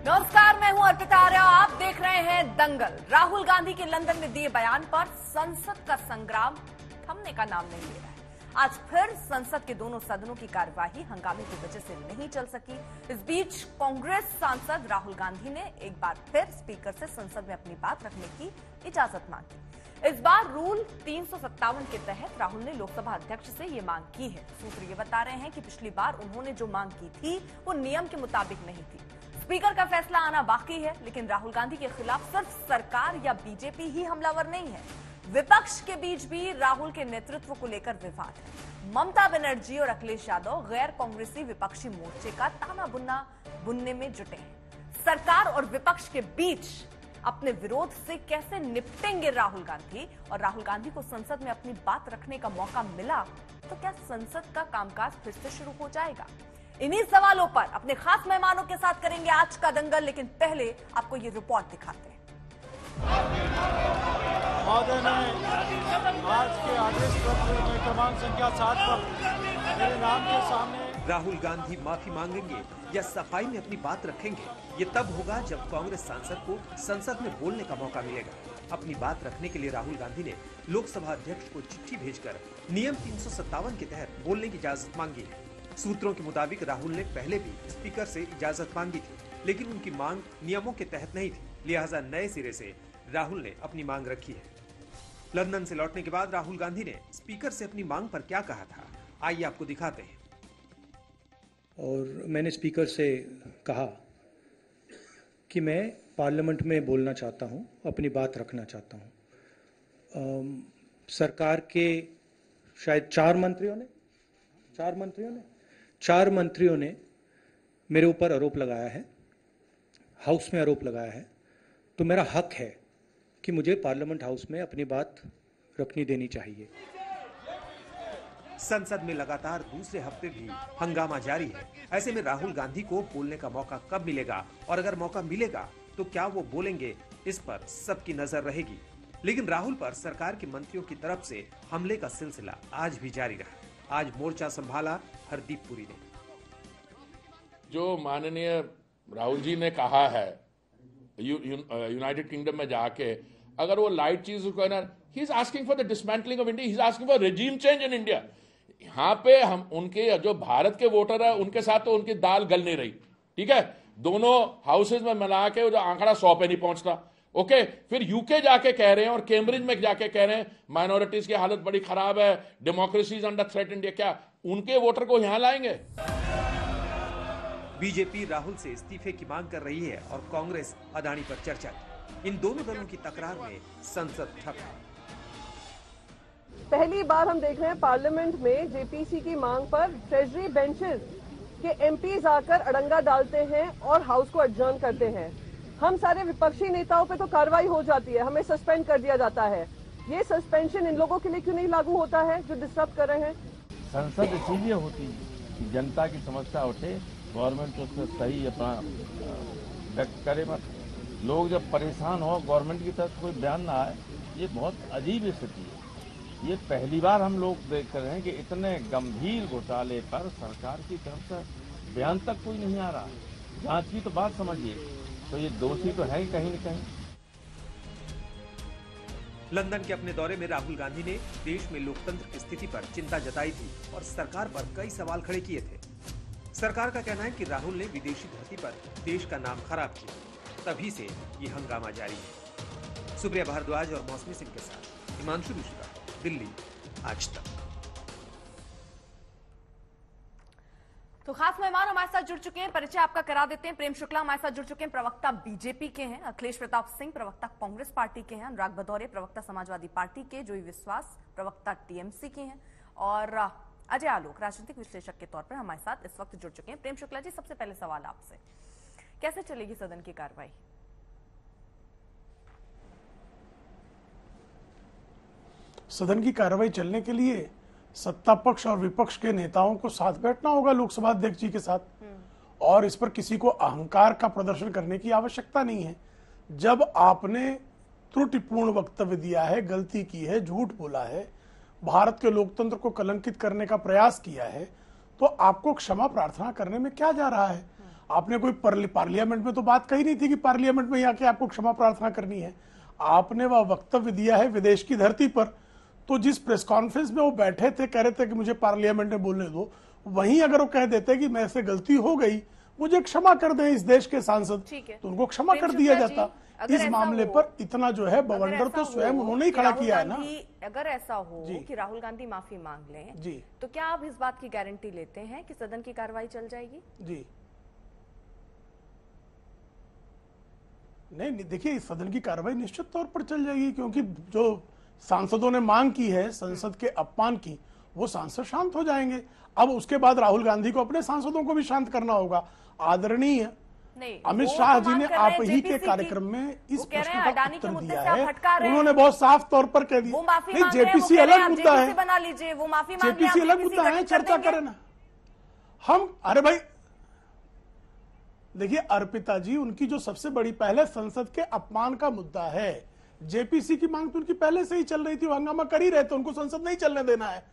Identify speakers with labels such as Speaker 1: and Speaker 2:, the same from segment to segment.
Speaker 1: नमस्कार, मैं हूं अर्पिता आर्या। आप देख रहे हैं दंगल। राहुल गांधी के लंदन में दिए बयान पर संसद का संग्राम थमने का नाम नहीं ले रहा है। आज फिर संसद के दोनों सदनों की कार्यवाही हंगामे की वजह से नहीं चल सकी। इस बीच कांग्रेस सांसद राहुल गांधी ने एक बार फिर स्पीकर से संसद में अपनी बात रखने की इजाजत मांगी। इस बार रूल 357 के तहत राहुल ने लोकसभा अध्यक्ष से ये मांग की है। सूत्र ये बता रहे हैं कि पिछली बार उन्होंने जो मांग की थी वो नियम के मुताबिक नहीं थी। स्पीकर का फैसला आना बाकी है, लेकिन राहुल गांधी के खिलाफ सिर्फ सरकार या बीजेपी ही हमलावर नहीं है। विपक्ष के बीच भी राहुल के नेतृत्व को लेकर विवाद है। ममता बनर्जी और अखिलेश यादव गैर कांग्रेसी विपक्षी मोर्चे का ताना बुनने में जुटे हैं। सरकार और विपक्ष के बीच अपने विरोध से कैसे निपटेंगे राहुल गांधी, और राहुल गांधी को संसद में अपनी बात रखने का मौका मिला तो क्या संसद का कामकाज फिर से शुरू हो जाएगा? इन्हीं सवालों पर अपने खास मेहमानों के साथ करेंगे आज का दंगल, लेकिन पहले आपको ये रिपोर्ट दिखाते हैं।
Speaker 2: महोदय ने आज के आदेश पत्र में क्रमांक संख्या 7 पर मेरे नाम के सामने
Speaker 3: राहुल गांधी माफी मांगेंगे या सफाई में अपनी बात रखेंगे, ये तब होगा जब कांग्रेस सांसद को संसद में बोलने का मौका मिलेगा। अपनी बात रखने के लिए राहुल गांधी ने लोकसभा अध्यक्ष को चिट्ठी भेजकर नियम 357 के तहत बोलने की इजाजत मांगी है। सूत्रों के मुताबिक राहुल ने पहले भी स्पीकर से इजाजत मांगी थी, लेकिन उनकी मांग नियमों के तहत नहीं थी, लिहाजा नए सिरे से राहुल ने अपनी मांग रखी है। लंदन से लौटने के बाद राहुल गांधी ने स्पीकर से अपनी मांग पर क्या कहा था, आइए आपको दिखाते हैं।
Speaker 4: और मैंने स्पीकर से कहा कि मैं पार्लियामेंट में बोलना चाहता हूं, अपनी बात रखना चाहता हूं। सरकार के शायद चार मंत्रियों ने मेरे ऊपर आरोप लगाया है, हाउस में आरोप लगाया है, तो मेरा हक है कि मुझे पार्लियामेंट हाउस में अपनी बात रखनी देनी चाहिए।
Speaker 3: संसद में लगातार दूसरे हफ्ते भी हंगामा जारी है। ऐसे में राहुल गांधी को बोलने का मौका कब मिलेगा, और अगर मौका मिलेगा तो क्या वो बोलेंगे, इस पर सबकी नजर रहेगी। लेकिन राहुल पर सरकार के मंत्रियों की तरफ से हमले का सिलसिला आज भी जारी रहा। आज मोर्चा संभाला हरदीप पुरी ने।
Speaker 5: जो माननीय राहुल जी ने कहा है यूनाइटेड किंगडम में जाके, अगर वो लाइट चीज को ना, he is asking for the dismantling of India, he is asking for regime change in India. यहाँ पे हम उनके जो भारत के वोटर है उनके साथ तो उनकी दाल गल नहीं रही, ठीक है। दोनों हाउसेज में मिला के जो आंकड़ा 100 पे नहीं पहुंचता, ओके। फिर यूके जाके कह रहे हैं और कैम्ब्रिज में जाके कह रहे हैं माइनॉरिटीज की हालत बड़ी खराब है, democracy is under threat India. क्या उनके वोटर को यहां लाएंगे?
Speaker 3: बीजेपी राहुल से इस्तीफे की मांग कर रही है और कांग्रेस अदानी पर चर्चा की। इन दोनों दलों की तकरार में संसद ठप है।
Speaker 6: पहली बार हम देख रहे हैं पार्लियामेंट में जेपीसी की मांग पर ट्रेजरी बेंचेस के एमपीज आकर अड़ंगा डालते हैं और हाउस को एडजर्न करते हैं। हम सारे विपक्षी नेताओं पे तो कार्रवाई हो जाती है, हमें सस्पेंड कर दिया जाता है। ये सस्पेंशन इन लोगों के लिए क्यों नहीं लागू होता है जो डिस्टर्ब कर रहे हैं?
Speaker 7: संसद इसीलिए होती है कि जनता की समस्या उठे, गवर्नमेंट उसमें सही अपना व्यक्त करे। मत लोग जब परेशान हो, गवर्नमेंट की तरफ कोई बयान ना आए, ये बहुत अजीब स्थिति है। ये पहली बार हम लोग देख रहे हैं कि इतने गंभीर घोटाले पर सरकार की तरफ से बयान तक कोई नहीं आ रहा। जांच की तो बात समझिए, तो ये दोषी तो है ही कहीं न कहीं।
Speaker 3: लंदन के अपने दौरे में राहुल गांधी ने देश में लोकतंत्र की स्थिति पर चिंता जताई थी और सरकार पर कई सवाल खड़े किए थे। सरकार का कहना है कि राहुल ने विदेशी धरती पर देश का नाम खराब किया, तभी से ये हंगामा जारी है। सुप्रिया भारद्वाज और मौसमी सिंह के साथ हिमांशु मिश्रा, दिल्ली, आज तक।
Speaker 1: तो खास मेहमान हमारे साथ जुड़ चुके हैं, परिचय आपका करा देते हैं। प्रेम शुक्ला हमारे साथ जुड़ चुके हैं, प्रवक्ता बीजेपी के हैं। अखिलेश प्रताप सिंह प्रवक्ता कांग्रेस पार्टी के हैं। अनुराग भदौरे प्रवक्ता समाजवादी पार्टी के। जोई विश्वास प्रवक्ता टीएमसी के हैं। और अजय आलोक राजनीतिक विश्लेषक के तौर पर हमारे साथ इस वक्त जुड़ चुके हैं। प्रेम शुक्ला जी, सबसे पहले सवाल आपसे, कैसे चलेगी सदन की कार्रवाई?
Speaker 2: सदन की कार्रवाई चलने के लिए सत्ता पक्ष और विपक्ष के नेताओं को साथ बैठना होगा लोकसभा अध्यक्ष जी के साथ, और इस पर किसी को अहंकार का प्रदर्शन करने की आवश्यकता नहीं है। जब आपने त्रुटिपूर्ण वक्तव्य दिया है, गलती की है, झूठ बोला है, भारत के लोकतंत्र को कलंकित करने का प्रयास किया है, तो आपको क्षमा प्रार्थना करने में क्या जा रहा है? आपने कोई पार्लियामेंट में तो बात कही नहीं थी कि पार्लियामेंट में आके आपको क्षमा प्रार्थना करनी है। आपने वह वक्तव्य दिया है विदेश की धरती पर, तो जिस प्रेस कॉन्फ्रेंस में वो बैठे थे, कह रहे थे कि मुझे पार्लियामेंट में बोलने दो, वहीं अगर वो कह देते कि मेरे से गलती हो गई, मुझे क्षमा कर दें इस देश के सांसद, तो उनको क्षमा कर दिया जाता। इस मामले पर इतना जो है बवंडर तो स्वयं उन्होंने ही खड़ा किया है ना।
Speaker 1: अगर ऐसा हो कि राहुल गांधी माफी मांग लें जी, तो क्या आप इस बात की गारंटी लेते हैं कि सदन की कार्रवाई चल जाएगी? जी नहीं, देखिए सदन की कार्रवाई निश्चित तौर पर चल जाएगी, क्योंकि जो सांसदों ने मांग की है संसद के अपमान की, वो सांसद शांत हो जाएंगे। अब उसके बाद राहुल गांधी को अपने सांसदों को भी शांत करना होगा। आदरणीय अमित शाह जी ने आप ही के कार्यक्रम में इस प्रश्न का उत्तर दिया है। उन्होंने बहुत साफ तौर पर कह दिया, नहीं जेपीसी अलग मुद्दा है, बना लीजिए, वो माफी मांग
Speaker 2: जेपीसी अलग मुद्दा है, चर्चा करें ना हम। अरे भाई देखिए अर्पिता जी, उनकी जो सबसे बड़ी पहले संसद के अपमान का मुद्दा है, जेपीसी की मांग तो उनकी पहले से ही चल रही थी, वो हंगामा कर ही रहे थे, उनको संसद नहीं चलने देना है,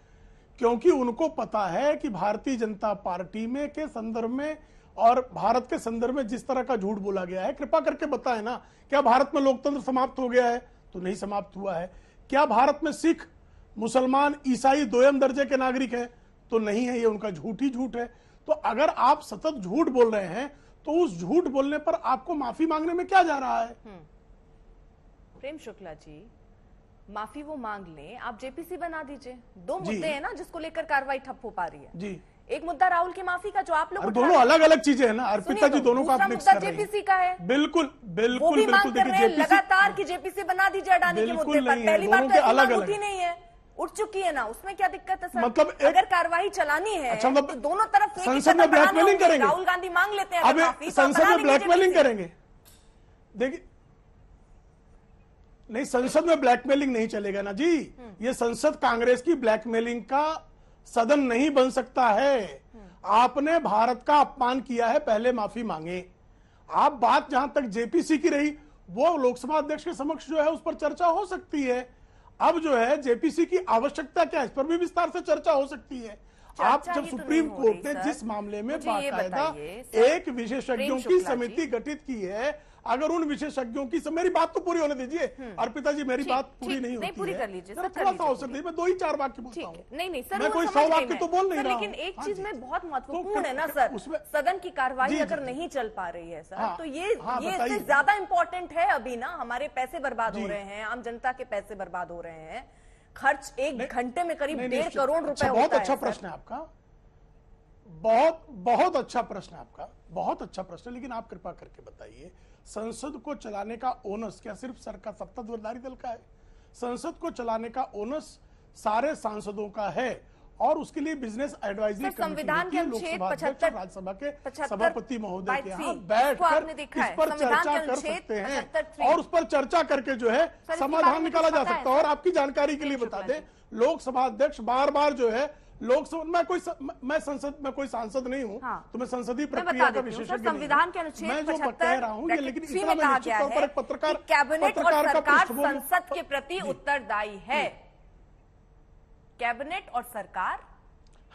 Speaker 2: क्योंकि उनको पता है कि भारतीय जनता पार्टी में के संदर्भ में और भारत के संदर्भ में जिस तरह का झूठ बोला गया है, कृपा करके बताएं ना, क्या भारत में लोकतंत्र समाप्त हो गया है? तो नहीं समाप्त हुआ है। क्या भारत में सिख, मुसलमान, ईसाई दोयम दर्जे के नागरिक हैं? तो नहीं है, ये उनका झूठ ही झूठ है। तो अगर आप सतत झूठ बोल रहे हैं, तो उस झूठ बोलने पर आपको माफी मांगने में क्या जा रहा है?
Speaker 1: प्रेम शुक्ला जी, माफी वो मांग लें, आप जेपीसी बना दीजिए। दो मुद्दे हैं ना जिसको लेकर कार्रवाई ठप हो पा रही है जी। एक मुद्दा राहुल की माफी का जो आप लोग
Speaker 2: दोनों अलग अलग चीजें हैं ना अर्पिता जी, दोनों का आप मिक्स कर रहे हैं।
Speaker 1: जेपीसी का है,
Speaker 2: बिल्कुल बिल्कुल बिल्कुल।
Speaker 1: देखिए लगातार की जेपीसी बना दीजिए अडानी के मुद्दे पर, पहली बार तो अलग अलग नहीं है, उठ चुकी है ना, उसमें क्या दिक्कत है सर? मतलब अगर कार्रवाई चलानी है तो दोनों तरफ
Speaker 2: संसद में ब्लैकमेलिंग करेंगे,
Speaker 1: राहुल गांधी मांग लेते हैं,
Speaker 2: अब संसद में ब्लैकमेलिंग करेंगे। देखिए नहीं, संसद में ब्लैकमेलिंग नहीं चलेगा ना जी। ये संसद कांग्रेस की ब्लैकमेलिंग का सदन नहीं बन सकता है। आपने भारत का अपमान किया है, पहले माफी मांगे। आप बात जहां तक जेपीसी की रही, वो लोकसभा अध्यक्ष के समक्ष जो है उस पर चर्चा हो सकती है। अब जो है जेपीसी की आवश्यकता क्या है, इस पर भी विस्तार से चर्चा हो सकती है। आप जब सुप्रीम कोर्ट ने जिस मामले में बाकायदा एक विशेषज्ञों की समिति गठित की है, अगर उन विशेषज्ञों की मेरी बात तो पूरी होने दीजिए अर्पिता जी, मेरी बात पूरी नहीं होती है,
Speaker 1: पूरी कर लीजिए सर,
Speaker 2: थोड़ा सा अवसर दीजिए, मैं 2-4 वाक्य बोलता हूँ।
Speaker 1: नहीं सर,
Speaker 2: मैं कोई 100 वाक्य तो बोल नहीं रहा हूँ,
Speaker 1: लेकिन एक चीज में बहुत महत्वपूर्ण है ना सर, सदन की कार्रवाई अगर नहीं चल पा रही है सर, तो ये इससे ज्यादा इम्पोर्टेंट है अभी ना, हमारे पैसे बर्बाद हो रहे हैं, आम जनता के पैसे बर्बाद हो रहे हैं, खर्च 1 घंटे में करीब 1.5 करोड़ रुपए होता है।
Speaker 2: बहुत अच्छा प्रश्न है आपका, बहुत अच्छा प्रश्न है आपका, बहुत अच्छा प्रश्न है। लेकिन आप कृपा करके बताइए, संसद को चलाने का ओनस क्या सिर्फ सरकार सत्ताधारी दल का है? संसद को चलाने का ओनस सारे सांसदों का है, और उसके लिए बिजनेस एडवाइजरी
Speaker 1: संविधान के अनुच्छेद 75
Speaker 2: राज्यसभा के सभापति महोदय के यहाँ बैठकर इस पर चर्चा कर सकते हैं, और उस पर चर्चा करके जो है समाधान निकाला जा सकता है। और आपकी जानकारी के लिए बता दें, लोकसभा अध्यक्ष बार बार जो है लोकसभा, मैं संसद में कोई सांसद नहीं हूँ, तो मैं संसदीय प्रक्रिया का विशेषज्ञ
Speaker 1: संविधान के अनुच्छेद
Speaker 2: मैं जो कह रहा हूँ, लेकिन इतना मैं निश्चित तौर पर एक पत्रकार
Speaker 1: कैबिनेट और सरकार संसद के प्रति उत्तरदायी है, कैबिनेट और सरकार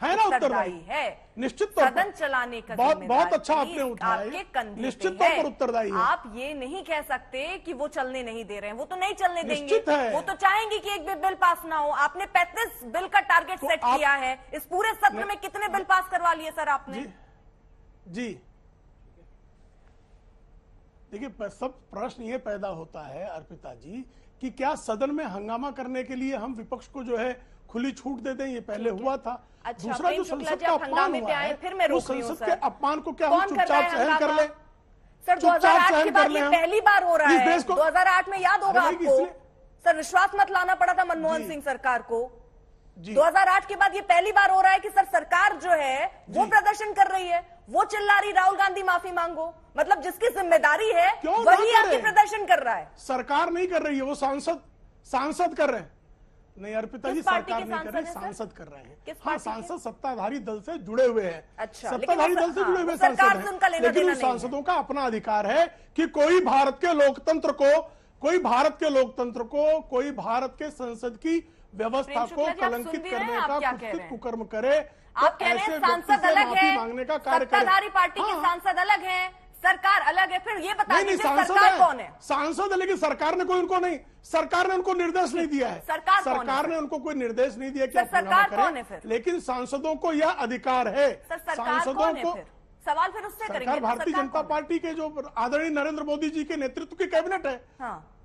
Speaker 2: है ना उत्तरदायी
Speaker 1: है,
Speaker 2: निश्चित तौर पर
Speaker 1: सदन चलाने का
Speaker 2: बहुत अच्छा आपने उठाया, निश्चित तौर पर उत्तरदायी है।
Speaker 1: आप ये नहीं कह सकते कि वो चलने नहीं दे रहे हैं, वो तो नहीं चलने देंगे, वो तो चाहेंगे कि एक भी बिल पास ना हो। आपने 35 बिल का टारगेट सेट किया है, इस पूरे सत्र में कितने बिल पास करवा लिए सर आपने?
Speaker 2: जी देखिए, सब प्रश्न ये पैदा होता है अर्पिता जी कि क्या सदन में हंगामा करने के लिए हम विपक्ष को जो है खुली छूट दे दें? ये पहले हुआ था।
Speaker 1: अच्छा,
Speaker 2: दूसरा जो संसद का अपमान हुआ है,
Speaker 1: फिर मैं
Speaker 2: वो संसद के अपमान को क्या हम चुपचाप सहन कर ले?
Speaker 1: सर 2008 के बाद ये पहली बार हो रहा है। 2008 में याद होगा आपको सर, विश्वास मत लाना पड़ा था मनमोहन सिंह सरकार को। 2008 के बाद ये पहली बार हो रहा है कि सर सरकार जो है वो प्रदर्शन कर रही है, वो चिल्ला रही राहुल गांधी माफी मांगो, मतलब जिसकी जिम्मेदारी है वही आके प्रदर्शन कर रहा है।
Speaker 2: सरकार नहीं कर रही है, वो सांसद कर रहे हैं। नहीं अर्पिता जी, सरकार नहीं कर रही, सांसद कर रहे हैं। हाँ, सांसद सत्ताधारी दल से जुड़े हुए हैं।
Speaker 1: अच्छा,
Speaker 2: सत्ताधारी दल से जुड़े हुए सांसद हैं, लेकिन उन सांसदों का अपना अधिकार है कि कोई भारत के लोकतंत्र को, कोई भारत के संसद की व्यवस्था को कलंकित करने का कुकृत्य कुकर्म करे।
Speaker 1: आप कह रहे हैं सांसद अलग
Speaker 2: मांगने का
Speaker 1: है,
Speaker 2: कार्य करें।
Speaker 1: सत्ताधारी पार्टी के सांसद अलग हैं, सरकार अलग है, फिर ये बता दीजिए सरकार कौन है?
Speaker 2: सांसद है, लेकिन सरकार ने कोई उनको नहीं, सरकार ने उनको निर्देश नहीं दिया है। सरकार ने उनको कोई निर्देश नहीं दिया कि
Speaker 1: सरकार कौन है फिर?
Speaker 2: लेकिन सांसदों को यह अधिकार है।
Speaker 1: सांसदों को सवाल फिर उससे करेंगे।
Speaker 2: सरकार भारतीय जनता पार्टी के जो आदरणीय नरेंद्र मोदी जी के नेतृत्व की कैबिनेट है।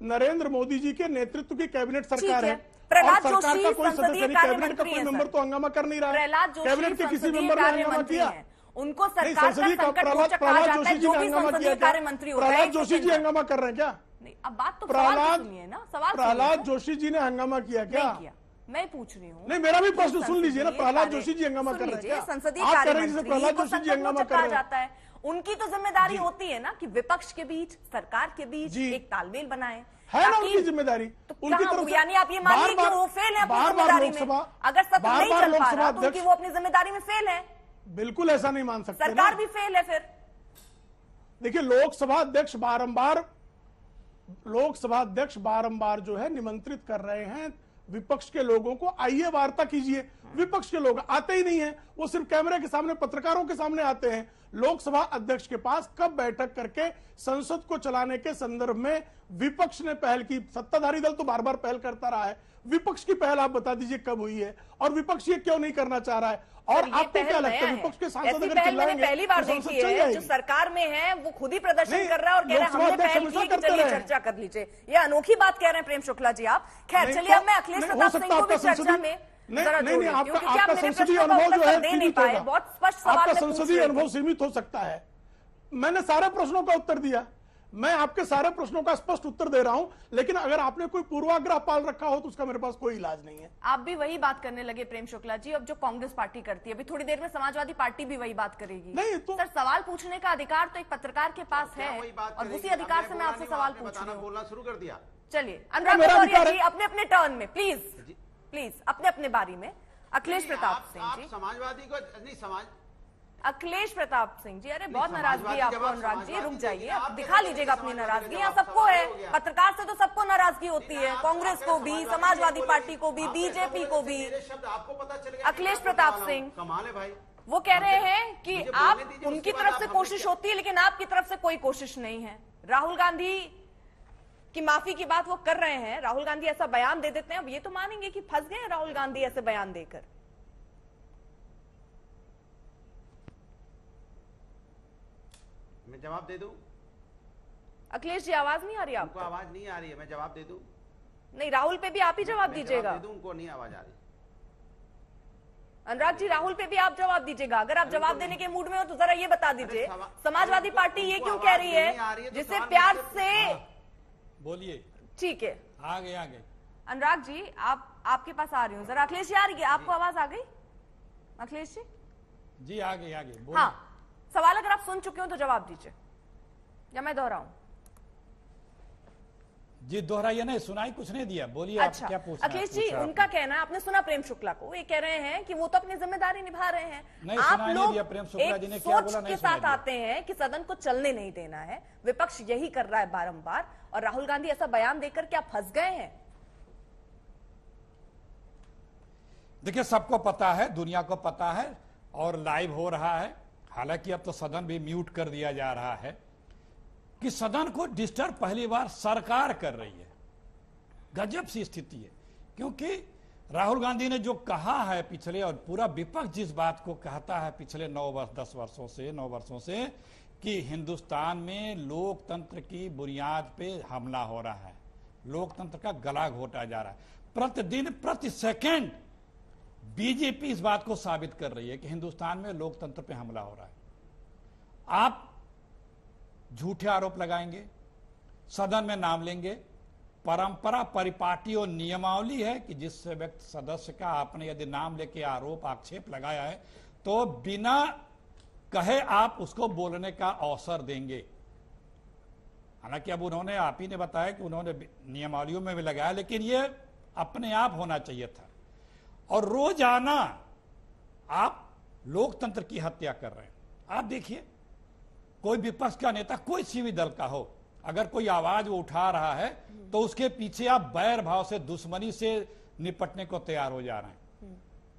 Speaker 2: नरेंद्र मोदी जी के नेतृत्व की कैबिनेट सरकार है।
Speaker 1: प्रहलाद
Speaker 2: सरकार
Speaker 1: जोशी
Speaker 2: का कोई सदस्य नहीं, कैबिनेट का
Speaker 1: मंत्री
Speaker 2: कोई
Speaker 1: हैं
Speaker 2: मेंबर तो हंगामा कर नहीं रहा है।
Speaker 1: प्रहलाद जोशी
Speaker 2: कैबिनेट के किसी मेंबर ने हंगामा किया?
Speaker 1: उनको सरकार का संकट मोचक कहा जाता है, जो भी संसदीय कार्य मंत्री होता है।
Speaker 2: प्रहलाद जोशी जी हंगामा कर रहे हैं क्या?
Speaker 1: नहीं, अब बात तो सवाल सुनिए ना, सवाल
Speaker 2: प्रहलाद जोशी जी ने हंगामा किया क्या?
Speaker 1: नहीं किया, मैं पूछ रही हूँ।
Speaker 2: नहीं, मेरा भी प्रश्न सुन लीजिए ना, प्रहलाद जोशी जी हंगामा कर रहे हैं क्या?
Speaker 1: संसदीय
Speaker 2: आप
Speaker 1: कार्य
Speaker 2: कह रहे हैं प्रहलाद जोशी जी हंगामा कर रहे हैं।
Speaker 1: उनकी तो जिम्मेदारी होती है ना कि विपक्ष के बीच, सरकार के बीच एक तालमेल बनाए,
Speaker 2: है ना उनकी जिम्मेदारी।
Speaker 1: तो उनकी तरफ, यानी आप ये मानिए कि वो फेल है अपनी जिम्मेदारी में। अगर सत्ता नहीं चल पा रहा तो उनकी वो अपनी जिम्मेदारी में फेल है।
Speaker 2: बिल्कुल ऐसा नहीं मान सकते।
Speaker 1: सरकार भी फेल है फिर।
Speaker 2: देखिए, लोकसभा अध्यक्ष बारंबार जो है निमंत्रित कर रहे हैं विपक्ष के लोगों को, आइए वार्ता कीजिए। विपक्ष के लोग आते ही नहीं है, वो सिर्फ कैमरे के सामने, पत्रकारों के सामने आते हैं। लोकसभा अध्यक्ष के पास कब बैठक करके संसद को चलाने के संदर्भ में विपक्ष ने पहल की? सत्ताधारी दल तो बार बार पहल करता रहा है, विपक्ष की पहल आप बता दीजिए कब हुई है, और विपक्ष ये क्यों नहीं करना चाह रहा है? और आपको क्या लगता है विपक्ष के सांसद अगर चिल्लाएंगे
Speaker 1: पहली बार देखी है, जो सरकार में है वो खुद ही प्रदर्शन कर रहा है और कह रहे हैं हमने पहल की कि चलिए चर्चा कर लीजिए। ये अनोखी बात कह रहे हैं प्रेम शुक्ला जी आप। खैर चलिए, अब मैं अखिलेश प्रताप सिंह को भी चर्चा में
Speaker 2: नहीं, आपका संसदीय अनुभव जो है सीमित होगा।
Speaker 1: बहुत स्पष्ट सवाल
Speaker 2: आपका संसदीय अनुभव सीमित हो सकता है। मैंने सारे प्रश्नों का उत्तर दिया, मैं आपके सारे प्रश्नों का स्पष्ट उत्तर दे रहा हूं, लेकिन अगर आपने कोई पूर्वाग्रह पाल रखा हो तो उसका मेरे पास कोई इलाज नहीं है।
Speaker 1: आप भी वही बात करने लगे प्रेम शुक्ला जी, अब जो कांग्रेस पार्टी करती है, अभी थोड़ी देर में समाजवादी पार्टी भी वही बात करेगी।
Speaker 2: नहीं तो
Speaker 1: सर, सवाल पूछने का अधिकार तो एक पत्रकार के पास है, और उसी अधिकार से मैं आपसे सवाल पूछ रही हूँ।
Speaker 8: बोलना शुरू कर दिया।
Speaker 1: चलिए, अनुराग भदौरिया जी अपने अपने टर्न में प्लीज अपने अपने बारी में। अखिलेश प्रताप सिंह जी,
Speaker 8: समाजवादी को नहीं,
Speaker 1: अखिलेश प्रताप सिंह जी, अरे बहुत नाराजगी आपको। अनुराग जी रुक जाइए, आप दिखा लीजिएगा अपनी नाराजगी। यहाँ सबको है, पत्रकार से तो सबको नाराजगी होती है, कांग्रेस को भी, समाजवादी पार्टी को भी, बीजेपी को भी। अखिलेश प्रताप सिंह
Speaker 8: कमाल है भाई,
Speaker 1: वो कह रहे हैं कि आप, उनकी तरफ से कोशिश होती है लेकिन आपकी तरफ से कोई कोशिश नहीं है। राहुल गांधी की माफी की बात वो कर रहे हैं, राहुल गांधी ऐसा बयान दे देते हैं, अब ये तो मानेंगे कि फंस गए राहुल गांधी ऐसे बयान देकर।
Speaker 8: मैं जवाब दे दूं?
Speaker 1: अखिलेश जी आवाज नहीं आ रही आपको?
Speaker 8: आवाज नहीं आ रही है, मैं जवाब दे दूं?
Speaker 1: नहीं, राहुल पे भी आप ही जवाब दीजिएगा।
Speaker 8: उनको नहीं आवाज आ रही।
Speaker 1: अनुराग जी, राहुल पे भी आप जवाब दीजिएगा। अगर आप जवाब देने के मूड में हो तो जरा ये बता दीजिए, समाजवादी पार्टी ये क्यों कह रही है जिसे प्यार से
Speaker 9: बोलिए?
Speaker 1: ठीक है,
Speaker 9: आगे
Speaker 1: अनुराग जी आपके पास आ रही हूँ जरा। अखिलेश जी आ रही है, आपको आवाज आ गई? अखिलेश जी
Speaker 9: आगे
Speaker 1: हाँ, सवाल अगर आप सुन चुके हो तो जवाब दीजिए, या मैं दोहराऊं?
Speaker 9: जी दोहराइए, नहीं सुनाई कुछ नहीं दिया, बोलिए।
Speaker 1: अच्छा,
Speaker 9: आप क्या पूछ रहे हैं?
Speaker 1: अखिलेश जी उनका कहना है, आपने सुना प्रेम शुक्ला को, ये कह रहे हैं कि वो तो अपनी जिम्मेदारी निभा रहे हैं। आप लोग एक सोच के साथ आते हैं कि सदन को चलने नहीं देना है, विपक्ष यही कर रहा है बारंबार, और राहुल गांधी ऐसा बयान देकर क्या फंस गए हैं?
Speaker 9: देखिए, सबको पता है, दुनिया को पता है, और लाइव हो रहा है। हालांकि अब तो सदन भी म्यूट कर दिया जा रहा है कि सदन को डिस्टर्ब पहली बार सरकार कर रही है। गजब सी स्थिति है, क्योंकि राहुल गांधी ने जो कहा है पिछले, और पूरा विपक्ष जिस बात को कहता है पिछले 9 वर्षों से कि हिंदुस्तान में लोकतंत्र की बुनियाद पे हमला हो रहा है, लोकतंत्र का गला घोटा जा रहा है। प्रतिदिन प्रति सेकेंड बीजेपी इस बात को साबित कर रही है कि हिंदुस्तान में लोकतंत्र पे हमला हो रहा है। आप झूठे आरोप लगाएंगे, सदन में नाम लेंगे, परंपरा, परिपाटी और नियमावली है कि जिस व्यक्ति सदस्य का आपने यदि नाम लेके आरोप आक्षेप लगाया है तो बिना कहे आप उसको बोलने का अवसर देंगे। हालांकि अब उन्होंने, आप ही ने बताया कि उन्होंने नियमावलियों में भी लगाया, लेकिन ये अपने आप होना चाहिए था। और रोजाना आप लोकतंत्र की हत्या कर रहे हैं। आप देखिए, कोई विपक्ष का नेता, कोई सी भी दल का हो, अगर कोई आवाज वो उठा रहा है तो उसके पीछे आप बैर भाव से, दुश्मनी से निपटने को तैयार हो जा रहे हैं।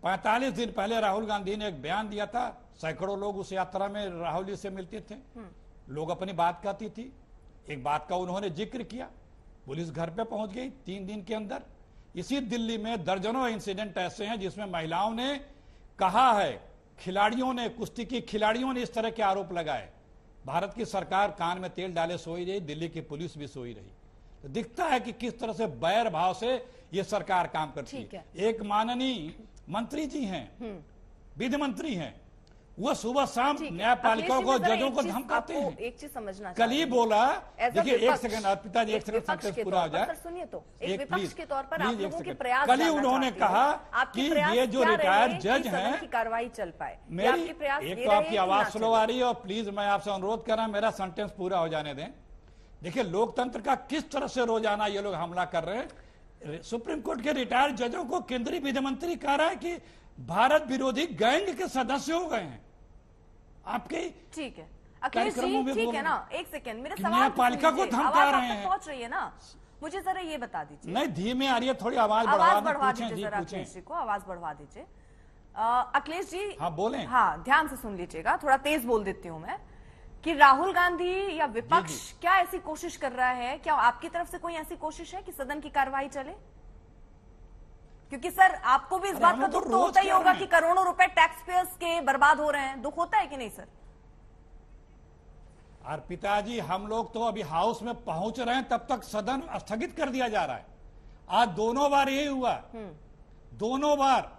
Speaker 9: 45 दिन पहले राहुल गांधी ने एक बयान दिया था, सैकड़ों लोग उस यात्रा में राहुल जी से मिलते थे, लोग अपनी बात कहती थी। एक बात का उन्होंने जिक्र किया, पुलिस घर पे पहुंच गई 3 दिन के अंदर। इसी दिल्ली में दर्जनों इंसिडेंट ऐसे हैं जिसमें महिलाओं ने कहा है, खिलाड़ियों ने, कुश्ती की खिलाड़ियों ने इस तरह के आरोप लगाए। भारत की सरकार कान में तेल डाले सोई रही, दिल्ली की पुलिस भी सोई रही। तो दिखता है कि किस तरह से बैर भाव से ये सरकार काम करती है। एक माननीय मंत्री जी हैं, विधि मंत्री हैं, वो सुबह शाम न्यायपालिका को, जजों को धमकाते हैं।
Speaker 1: एक चीज समझना,
Speaker 9: कल ही बोला, देखिए एक सेकंड अर्पिता जी, एक सेकंड सेंटेंस पूरा हो जाए।
Speaker 1: सुनिए तो, एक विपक्ष के तौर पर आप लोगों के प्रयास,
Speaker 9: कल ही उन्होंने कहा कि ये जो रिटायर्ड जज हैं
Speaker 1: की कार्रवाई चल पाए,
Speaker 9: मेरी एक तो आपकी आवाज स्लो आ रही है, और प्लीज मैं आपसे अनुरोध कर रहा हूं मेरा सेंटेंस पूरा हो जाने दें। देखिए लोकतंत्र का किस तरह से रोजाना ये लोग हमला कर रहे हैं। सुप्रीम कोर्ट के रिटायर्ड जजों को केंद्रीय विधि मंत्री कह रहा है कि भारत विरोधी गैंग के सदस्य हो गए हैं आपके।
Speaker 1: ठीक है अखिलेश जी, ठीक है ना, एक सेकंड, मेरे सवाल
Speaker 9: न्यायपालिका को धमका रहे हैं,
Speaker 1: पहुंच रही है ना, मुझे जरा ये बता दीजिए।
Speaker 9: नहीं धीमे आ रही है, थोड़ी आवाज
Speaker 1: बढ़वा दीजिए जरा, अखिलेश जी को आवाज बढ़वा दीजिए। अखिलेश जी
Speaker 9: हाँ बोलें।
Speaker 1: हाँ ध्यान से सुन लीजिएगा, थोड़ा तेज बोल देती हूँ मैं, कि राहुल गांधी या विपक्ष क्या ऐसी कोशिश कर रहा है, क्या आपकी तरफ से कोई ऐसी कोशिश है कि सदन की कार्रवाई चले? क्योंकि सर आपको भी इस बात का दुख तो होता ही होगा कि करोड़ों रुपए टैक्स पेयर्स के बर्बाद हो रहे हैं, दुख होता है कि नहीं सर?
Speaker 9: अर्पिता जी, हम लोग तो अभी हाउस में पहुंच रहे हैं, तब तक सदन स्थगित कर दिया जा रहा है। आज दोनों बार यही हुआ, दोनों बार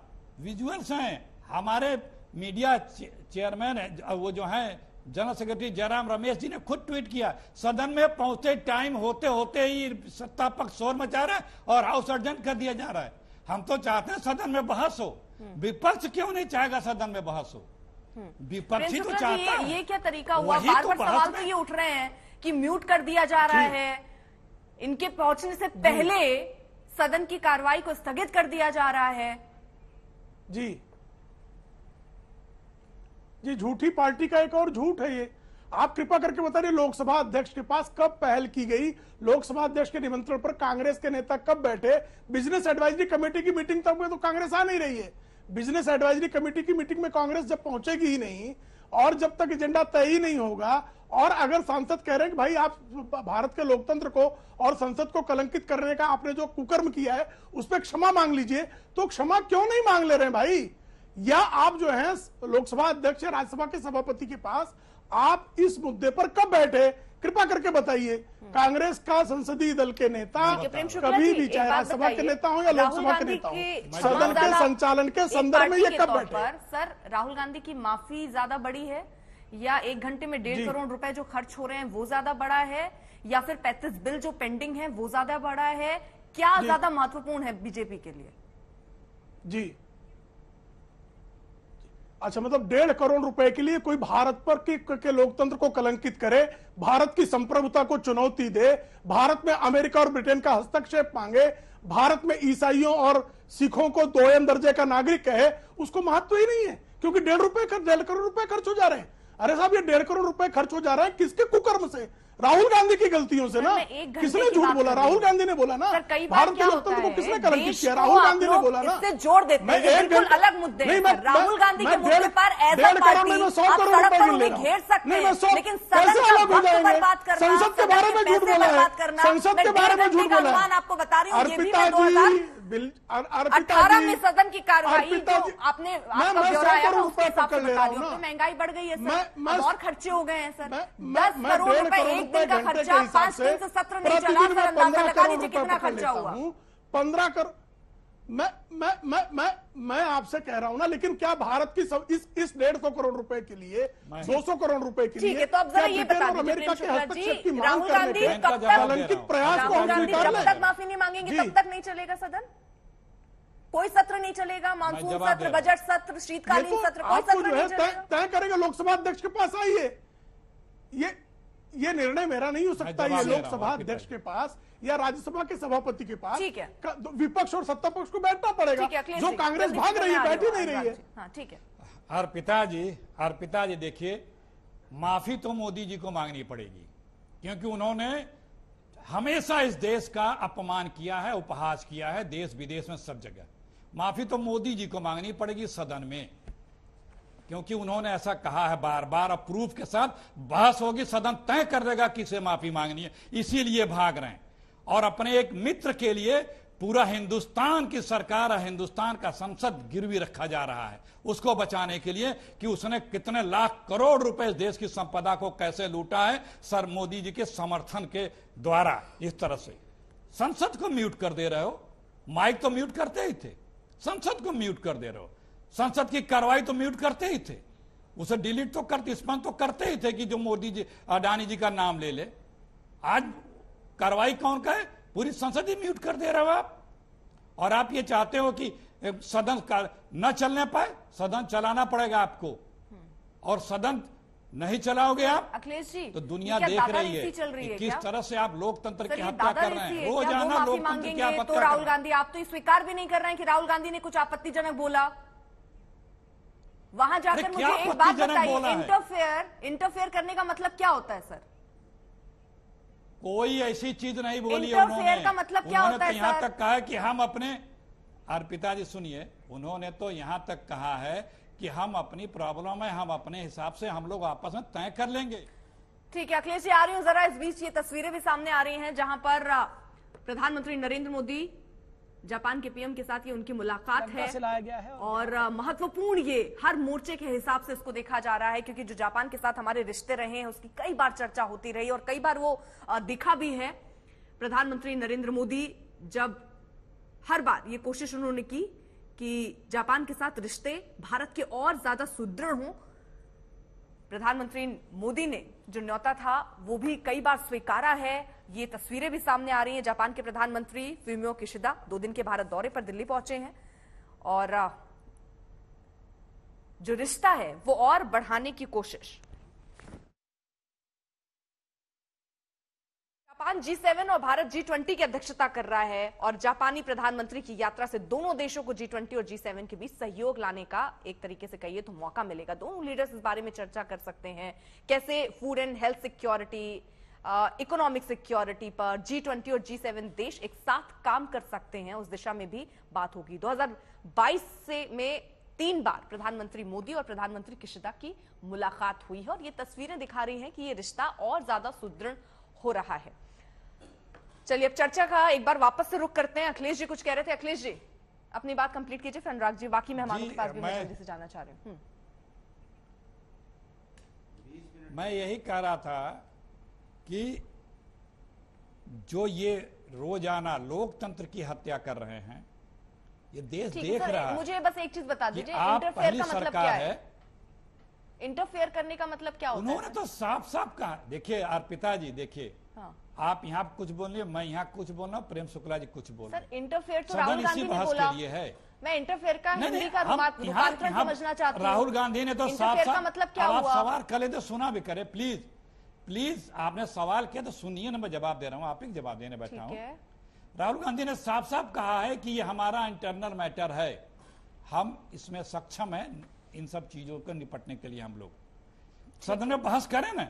Speaker 9: विजुअल्स हैं। हमारे मीडिया चेयरमैन वो जो है जनरल सेक्रेटरी जयराम रमेश जी ने खुद ट्वीट किया, सदन में पहुंचते टाइम होते होते ही सत्ता पक्ष शोर मचा रहा है और हाउस अर्जेंट कर दिया जा रहा है। हम तो चाहते हैं सदन में बहस हो, विपक्ष क्यों नहीं चाहेगा सदन में बहस हो? विपक्षी तो चाहता है।
Speaker 1: ये क्या तरीका हुआ? बार बार सवाल तो ये उठ रहे हैं कि म्यूट कर दिया जा रहा है, इनके पहुंचने से पहले सदन की कार्रवाई को स्थगित कर दिया जा रहा है।
Speaker 2: जी झूठी पार्टी का एक और झूठ है ये। आप कृपा करके बताइए, लोकसभा अध्यक्ष के पास कब पहल की गई? लोकसभा अध्यक्ष के निमंत्रण पर कांग्रेस के नेता कब बैठे? बिजनेस एडवाइजरी कमेटी की मीटिंग तक में तो कांग्रेस आ नहीं रही है। बिजनेस एडवाइजरी कमेटी की मीटिंग में कांग्रेस जब पहुंचेगी ही नहीं, और जब तक एजेंडा तय ही नहीं होगा, और अगर सांसद कह रहे हैं कि भाई आप भारत के लोकतंत्र को और संसद को कलंकित करने का आपने जो कुकर्म किया है उस पर क्षमा मांग लीजिए, तो क्षमा क्यों नहीं मांग ले रहे हैं भाई? या आप जो है लोकसभा अध्यक्ष, राज्यसभा के सभापति के पास आप इस मुद्दे पर कब बैठे? कृपा करके बताइए। कांग्रेस का संसदीय दल के नेता कभी भी, चाहे राज्यसभा के नेता हो या लोकसभा के नेता हो, सदन के संचालन के संदर्भ में ये कब बैठे?
Speaker 1: सर राहुल गांधी की माफी ज्यादा बड़ी है, या 1 घंटे में 1.5 करोड़ रुपए जो खर्च हो रहे हैं वो ज्यादा बड़ा है, या फिर 35 बिल जो पेंडिंग है वो ज्यादा बड़ा है? क्या ज्यादा महत्वपूर्ण है बीजेपी के लिए?
Speaker 2: जी अच्छा, मतलब 1.5 करोड़ रुपए के लिए कोई भारत पर के लोकतंत्र को कलंकित करे, भारत की संप्रभुता को चुनौती दे, भारत में अमेरिका और ब्रिटेन का हस्तक्षेप मांगे, भारत में ईसाइयों और सिखों को 2 दर्जे का नागरिक कहे, उसको महत्व ही नहीं है, क्योंकि 1.5 करोड़ रुपए खर्च हो जा रहे हैं। अरे साहब, ये 1.5 करोड़ रुपए खर्च हो जा रहा है किसके कुकर्म से? राहुल गांधी की गलतियों से ना। किसने झूठ बोला? राहुल गांधी ने बोला ना। भारत के लोकतंत्र को किसने कलंकित किया? राहुल गांधी ने बोला ना।
Speaker 1: इससे जोड़ देते हैं, ये बिल्कुल अलग मुद्दे हैं। राहुल गांधी के मुद्दे पर ऐसा पार्टी आप सड़क पर उन्हें घेर सकते हैं, लेकिन सदन का वक्त पर बात करना,
Speaker 2: संसद के बारे में झूठ बोला है, संसद के बारे में झूठ बोला है।
Speaker 1: आपको बता रही हूँ, ये भी
Speaker 2: 2018
Speaker 1: में सदन की कार्रवाई आपने आपका ब्यौरा आया था, उसके हिसाब से बता रही हूँ। महंगाई बढ़ गई है सर, और खर्चे हो गए हैं सर। 10 करोड़ रुपए एक दिन का खर्चा, 5 दिन से सत्र नहीं चला, सर अंदाजा लगा लीजिए कितना खर्चा हुआ।
Speaker 2: 15 करोड़। मैं आपसे कह रहा हूं ना, लेकिन क्या भारत की इस 150 करोड़ रुपए के लिए, 200 करोड़ रुपए के लिए,
Speaker 1: तो अब जरा ये बता दीजिए
Speaker 2: अमेरिका के हस्तक्षेप की मांग
Speaker 1: राहुल गांधी
Speaker 2: करने
Speaker 1: कब तक,
Speaker 2: कलंकित प्रयास को हम स्वीकार
Speaker 1: जब तक माफी नहीं मांगेंगे तब तक नहीं चलेगा सदन? कोई सत्र नहीं चलेगा, मानसून सत्र, बजट सत्र, शीतकालीन सत्र, कोई सत्र नहीं चलेगा।
Speaker 2: तय करेंगे, लोकसभा अध्यक्ष के पास आइए। ये निर्णय मेरा नहीं हो सकता, ये लोकसभा अध्यक्ष के पास या राज्यसभा के सभापति के पास, विपक्ष और सत्ता पक्ष को बैठना पड़ेगा। जो कांग्रेस भाग रही है, बैठी नहीं रही है।
Speaker 1: ठीक है
Speaker 9: अर्पिता जी देखिए, माफी तो मोदी जी को मांगनी पड़ेगी, क्योंकि उन्होंने हमेशा इस देश का अपमान किया है, उपहास किया है, देश विदेश में सब जगह। माफी तो मोदी जी को मांगनी पड़ेगी सदन में, क्योंकि उन्होंने ऐसा कहा है बार बार। अब प्रूफ के साथ बहस होगी, सदन तय कर देगा किसे माफी मांगनी है, इसीलिए भाग रहे हैं। और अपने एक मित्र के लिए पूरा हिंदुस्तान की सरकार और हिंदुस्तान का संसद गिरवी रखा जा रहा है, उसको बचाने के लिए कि उसने कितने लाख करोड़ रुपए इस देश की संपदा को कैसे लूटा है सर मोदी जी के समर्थन के द्वारा। इस तरह से संसद को म्यूट कर दे रहे हो, माइक तो म्यूट करते ही थे, संसद को म्यूट कर दे रहे हो, संसद की कार्रवाई तो म्यूट करते ही थे, उसे डिलीट तो करते, स्पंद तो करते ही थे कि जो मोदी जी अडानी जी का नाम ले ले। आज कार्रवाई कौन का है? पूरी संसद ही म्यूट कर दे रहे हो आप। और आप ये चाहते हो कि सदन न चलने पाए, सदन चलाना पड़ेगा आपको, और सदन नहीं चलाओगे आप
Speaker 1: अखिलेश जी
Speaker 9: तो दुनिया देख रही है कि किस तरह से आप लोकतंत्र की हत्या कर रहे हैं। रोजाना लोकतंत्र की हत्या।
Speaker 1: तो राहुल गांधी आप तो स्वीकार भी नहीं कर रहे हैं कि राहुल गांधी ने कुछ आपत्तिजनक बोला। वहां जाकर मुझे एक बात बताइए, इंटरफेयर करने का मतलब क्या होता है सर?
Speaker 9: कोई ऐसी चीज नहीं बोली है
Speaker 1: उन्होंने। का मतलब क्या होता है?
Speaker 9: यहाँ तक कहा है कि हम अपने, अर्पिता जी सुनिए, उन्होंने तो यहां तक कहा है कि हम अपनी प्रॉब्लम है, हम अपने हिसाब से हम लोग आपस में तय कर लेंगे।
Speaker 1: ठीक है अखिलेश जी, आ रही हूं जरा। इस बीच ये तस्वीरें भी सामने आ रही हैं जहां पर प्रधानमंत्री नरेंद्र मोदी जापान के पीएम के साथ ये उनकी मुलाकात है,
Speaker 10: गया है
Speaker 1: और महत्वपूर्ण ये हर मोर्चे के हिसाब से इसको देखा जा रहा है, क्योंकि जो जापान के साथ हमारे रिश्ते रहे हैं उसकी कई बार चर्चा होती रही और कई बार वो दिखा भी है। प्रधानमंत्री नरेंद्र मोदी जब हर बार ये कोशिश उन्होंने की कि जापान के साथ रिश्ते भारत के और ज्यादा सुदृढ़ हों, प्रधानमंत्री मोदी ने जो न्योता था वो भी कई बार स्वीकारा है। ये तस्वीरें भी सामने आ रही हैं। जापान के प्रधानमंत्री फुमियो किशिदा 2 दिन के भारत दौरे पर दिल्ली पहुंचे हैं और जो रिश्ता है वो और बढ़ाने की कोशिश। जापान G7 और भारत G20 की अध्यक्षता कर रहा है और जापानी प्रधानमंत्री की यात्रा से दोनों देशों को G20 और G7 के बीच सहयोग लाने का एक तरीके से कहिए तो मौका मिलेगा। दोनों लीडर्स इस बारे में चर्चा कर सकते हैं, कैसे food and health security, economic security पर G20 और G7 देश एक साथ काम कर सकते हैं, उस दिशा में भी बात होगी। 2022 से में 3 बार प्रधानमंत्री मोदी और प्रधानमंत्री किशिदा की मुलाकात हुई है और ये तस्वीरें दिखा रही हैं कि ये रिश्ता और ज्यादा सुदृढ़ हो रहा है। चलिए अब चर्चा का एक बार वापस से रुख करते हैं। अखिलेश जी कुछ कह रहे थे, अखिलेश जी अपनी बात कंप्लीट कीजिए, फिर अनुराग जी बाकी मेहमानों के पास भी मैं जल्दी से जाना चाह रही हूं।
Speaker 9: मैं यही कह रहा था कि जो ये रोजाना लोकतंत्र की हत्या कर रहे हैं, ये देश देख रहा है।
Speaker 1: मुझे बस एक चीज बता दीजिए, इंटरफेयर का मतलब क्या है? इंटरफेयर करने का मतलब क्या होता है?
Speaker 9: उन्होंने तो साफ साफ कहा। देखिए अर्पिता जी, देखिए आप यहाँ कुछ बोलिए, मैं यहाँ कुछ बोल रहा हूँ, प्रेम शुक्ला जी कुछ बोल रहे हैं।
Speaker 1: सर इंटरफेयर तो राहुल गांधी ने बोला
Speaker 9: है।
Speaker 1: मैं इंटरफेयर का हिंदी का रूपांतरण समझना चाहती हूँ।
Speaker 9: राहुल गांधी ने तो साफ साफ
Speaker 1: मतलब क्या हुआ?
Speaker 9: आप सवाल करे तो सुना भी करे प्लीज प्लीज। आपने सवाल किया तो सुनिए ना, मैं जवाब दे रहा हूँ, आप ही जवाब देने बैठा हूँ। राहुल गांधी ने साफ साफ कहा है कि ये हमारा इंटरनल मैटर है, हम इसमें सक्षम है इन सब चीजों को निपटने के लिए। हम लोग सदन में बहस करें ना,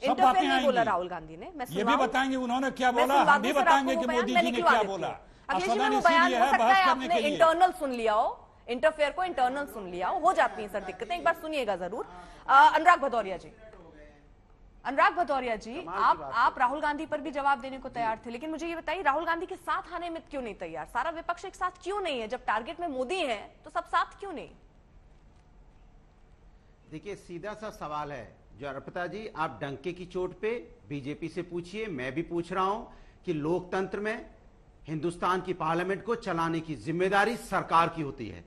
Speaker 9: सब बातें आएंगी।
Speaker 1: बोला राहुल गांधी ने, मैं
Speaker 9: ये भी बताएंगे उन्होंने क्या बोला, हम भी बताएंगे कि मोदी जी ने क्या बोला। सदन इसीलिए है बहस करने के लिए।
Speaker 1: इंटरनल सुन लिया हो, इंटरफेयर को इंटरनल सुन लिया हो जाती है सर दिक्कतें, एक बार सुनिएगा जरूर। अनुराग भदौरिया जी, अनुराग भदौरिया जी, आप राहुल गांधी पर भी जवाब देने को तैयार थे, लेकिन मुझे ये बताइए राहुल गांधी के साथ आने में क्यों नहीं तैयार? सारा विपक्ष एक साथ क्यों नहीं है? जब टारगेट में मोदी है तो सब साथ क्यों नहीं?
Speaker 8: देखिए सीधा सा सवाल है जो अर्पिता जी, आप डंके की चोट पे बीजेपी से पूछिए, मैं भी पूछ रहा हूं कि लोकतंत्र में हिंदुस्तान की पार्लियामेंट को चलाने की जिम्मेदारी सरकार की होती है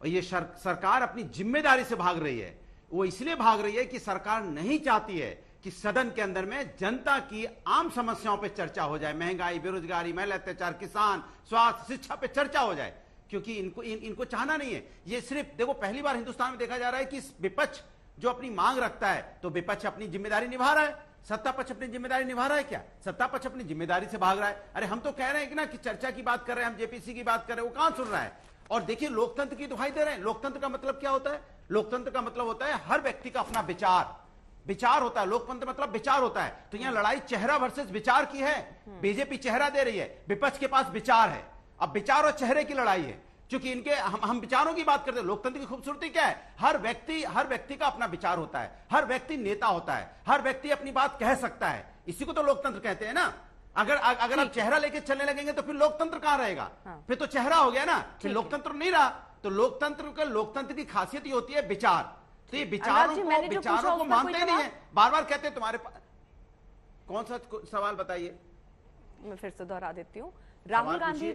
Speaker 8: और ये सरकार अपनी जिम्मेदारी से भाग रही है। वो इसलिए भाग रही है कि सरकार नहीं चाहती है कि सदन के अंदर में जनता की आम समस्याओं पे चर्चा हो जाए, महंगाई, बेरोजगारी, महिला अत्याचार, किसान, स्वास्थ्य, शिक्षा पे चर्चा हो जाए, क्योंकि इनको चाहना नहीं है। ये सिर्फ देखो पहली बार हिंदुस्तान में देखा जा रहा है कि विपक्ष जो अपनी मांग रखता है तो विपक्ष अपनी जिम्मेदारी निभा रहा है, सत्ता पक्ष अपनी जिम्मेदारी निभा रहा है क्या? सत्ता पक्ष अपनी जिम्मेदारी से भाग रहा है। अरे हम तो कह रहे हैं कि ना कि चर्चा की बात कर रहे हैं, हम जेपीसी की बात कर रहे हैं, वो कहां सुन रहा है? और देखिए लोकतंत्र की दुहाई दे रहे हैं। लोकतंत्र का मतलब क्या होता है? लोकतंत्र का मतलब होता है हर व्यक्ति का अपना विचार होता है। लोकतंत्र मतलब विचार होता है। तो यहां लड़ाई चेहरा वर्सेस विचार की है। बीजेपी चेहरा दे रही है, विपक्ष के पास विचार है। अब विचार और चेहरे की लड़ाई है। क्योंकि इनके हम विचारों की बात करते हैं। लोकतंत्र की खूबसूरती क्या है? हर व्यक्ति का अपना विचार होता है, हर व्यक्ति नेता होता है, हर व्यक्ति अपनी बात कह सकता है। इसी को तो लोकतंत्र कहते हैं ना। अगर आप चेहरा लेके चलने लगेंगे तो फिर लोकतंत्र कहां रहेगा? फिर तो चेहरा हो गया ना, फिर लोकतंत्र नहीं रहा। तो लोकतंत्र की खासियत ये होती है विचार। तो ये विचारों को मानते नहीं है, बार बार कहते हैं तुम्हारे कौन सा सवाल बताइए?
Speaker 1: मैं फिर से दोहरा देती हूँ। राहुल गांधी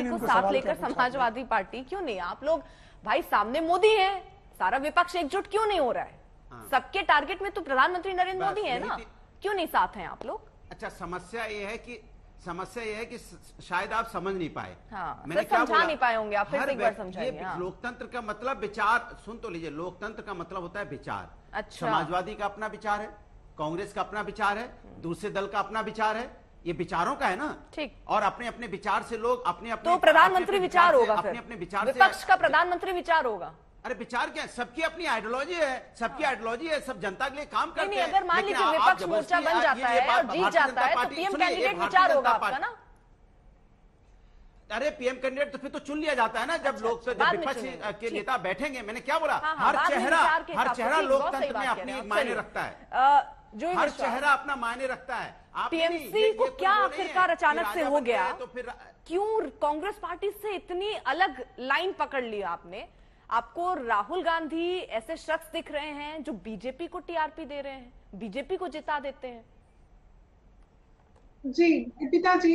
Speaker 1: को साथ लेकर समाजवादी पार्टी क्यों नहीं? आप लोग भाई सामने मोदी है, सारा विपक्ष एकजुट क्यों नहीं हो रहा है? सबके टारगेट में तो प्रधानमंत्री नरेंद्र मोदी है ना, क्यों नहीं साथ हैं आप लोग?
Speaker 8: अच्छा, समस्या ये है कि शायद आप समझ नहीं पाए।
Speaker 1: मैंने क्या समझा नहीं पाए होंगे आप, फिर से एक बार समझाइए।
Speaker 8: लोकतंत्र का मतलब विचार, सुन तो लीजिए, लोकतंत्र का मतलब होता है विचार।
Speaker 1: अच्छा।
Speaker 8: समाजवादी का अपना विचार है, कांग्रेस का अपना विचार है, दूसरे दल का अपना विचार है, ये विचारों का है ना।
Speaker 1: ठीक।
Speaker 8: और अपने अपने विचार से लोग अपने
Speaker 1: तो प्रधानमंत्री विचार होगा,
Speaker 8: अपने विचार से
Speaker 1: विपक्ष का प्रधानमंत्री विचार होगा।
Speaker 8: अरे विचार क्या है? सबकी अपनी आइडियोलॉजी है, सब जनता के लिए काम करते हैं।
Speaker 1: अगर मान लीजिए विपक्ष मोर्चा बन जाता है और जीत जाता है तो पीएम कैंडिडेट विचार होगा आपका ना?
Speaker 8: अरे पीएम कैंडिडेट तो फिर तो चुन लिया जाता है ना, जब विपक्ष के नेता बैठेंगे। मैंने क्या बोला? हर चेहरा लोकतंत्र में अपनी मायने रखता है, हर चेहरा अपना मायने रखता है।
Speaker 1: टीएमसी को क्या आखिरकार अचानक से हो गया? तो फिर क्यों कांग्रेस पार्टी से इतनी अलग लाइन पकड़ लिया आपने? आपको राहुल गांधी ऐसे शख्स दिख रहे हैं जो बीजेपी को टीआरपी दे रहे हैं, बीजेपी को जिता देते हैं।
Speaker 10: जी दीपिका जी,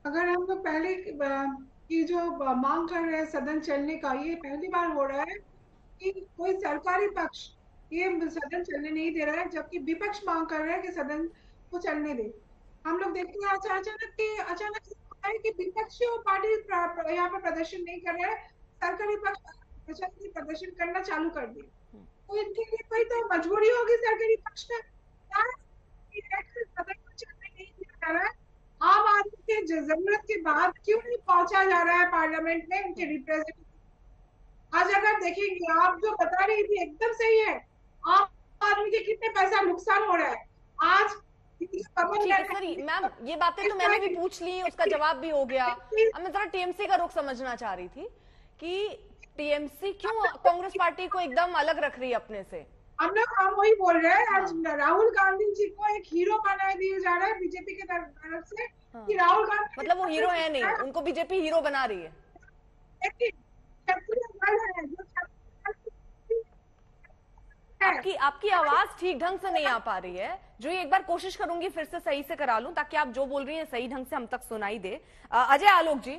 Speaker 10: अगर हम लोग पहले की जो मांग कर रहे हैं सदन चलने का, ये पहली बार हो रहा है कि कोई सरकारी पक्ष ये सदन चलने नहीं दे रहा है, जबकि विपक्ष मांग कर रहा है कि सदन को चलने दे। हम लोग देखते हैं अचानक कि विपक्षी पार्टी यहाँ पर प्रदर्शन नहीं कर रहा है, सरकारी पक्ष प्रदर्शन करना चालू कर दिया। तो इनके लिए कोई तो मजबूरी होगी सरकारी पक्ष का, सदन को चलने नहीं दिया जा रहा है। आम आदमी के जरूरत के बाद क्यों नहीं पहुंचा जा रहा है पार्लियामेंट में उनके रिप्रेजेंटेटिव? आज अगर देखेंगे, आप जो बता रही थी एकदम सही है, आम आदमी के कितने पैसा नुकसान हो रहा है आज।
Speaker 1: मैम ये बातें तो मैंने भी पूछ ली, उसका जवाब भी हो गया। अब मैं जरा टीएमसी का रुख समझना चाह रही थी कि टीएमसी क्यों कांग्रेस पार्टी को एकदम अलग रख रही है अपने से?
Speaker 10: हम वही बोल रहे हैं। आज राहुल गांधी जी को एक हीरो बना दिया जा रहा है बीजेपी के तरफ से कि राहुल गांधी
Speaker 1: मतलब वो हीरो है नहीं, उनको बीजेपी हीरो बना रही है। आपकी आवाज ठीक ढंग से नहीं आ पा रही है, जो ये एक बार कोशिश करूंगी फिर से सही से करा लूं ताकि आप जो बोल रही हैं सही ढंग से हम तक सुनाई दे। अजय आलोक जी,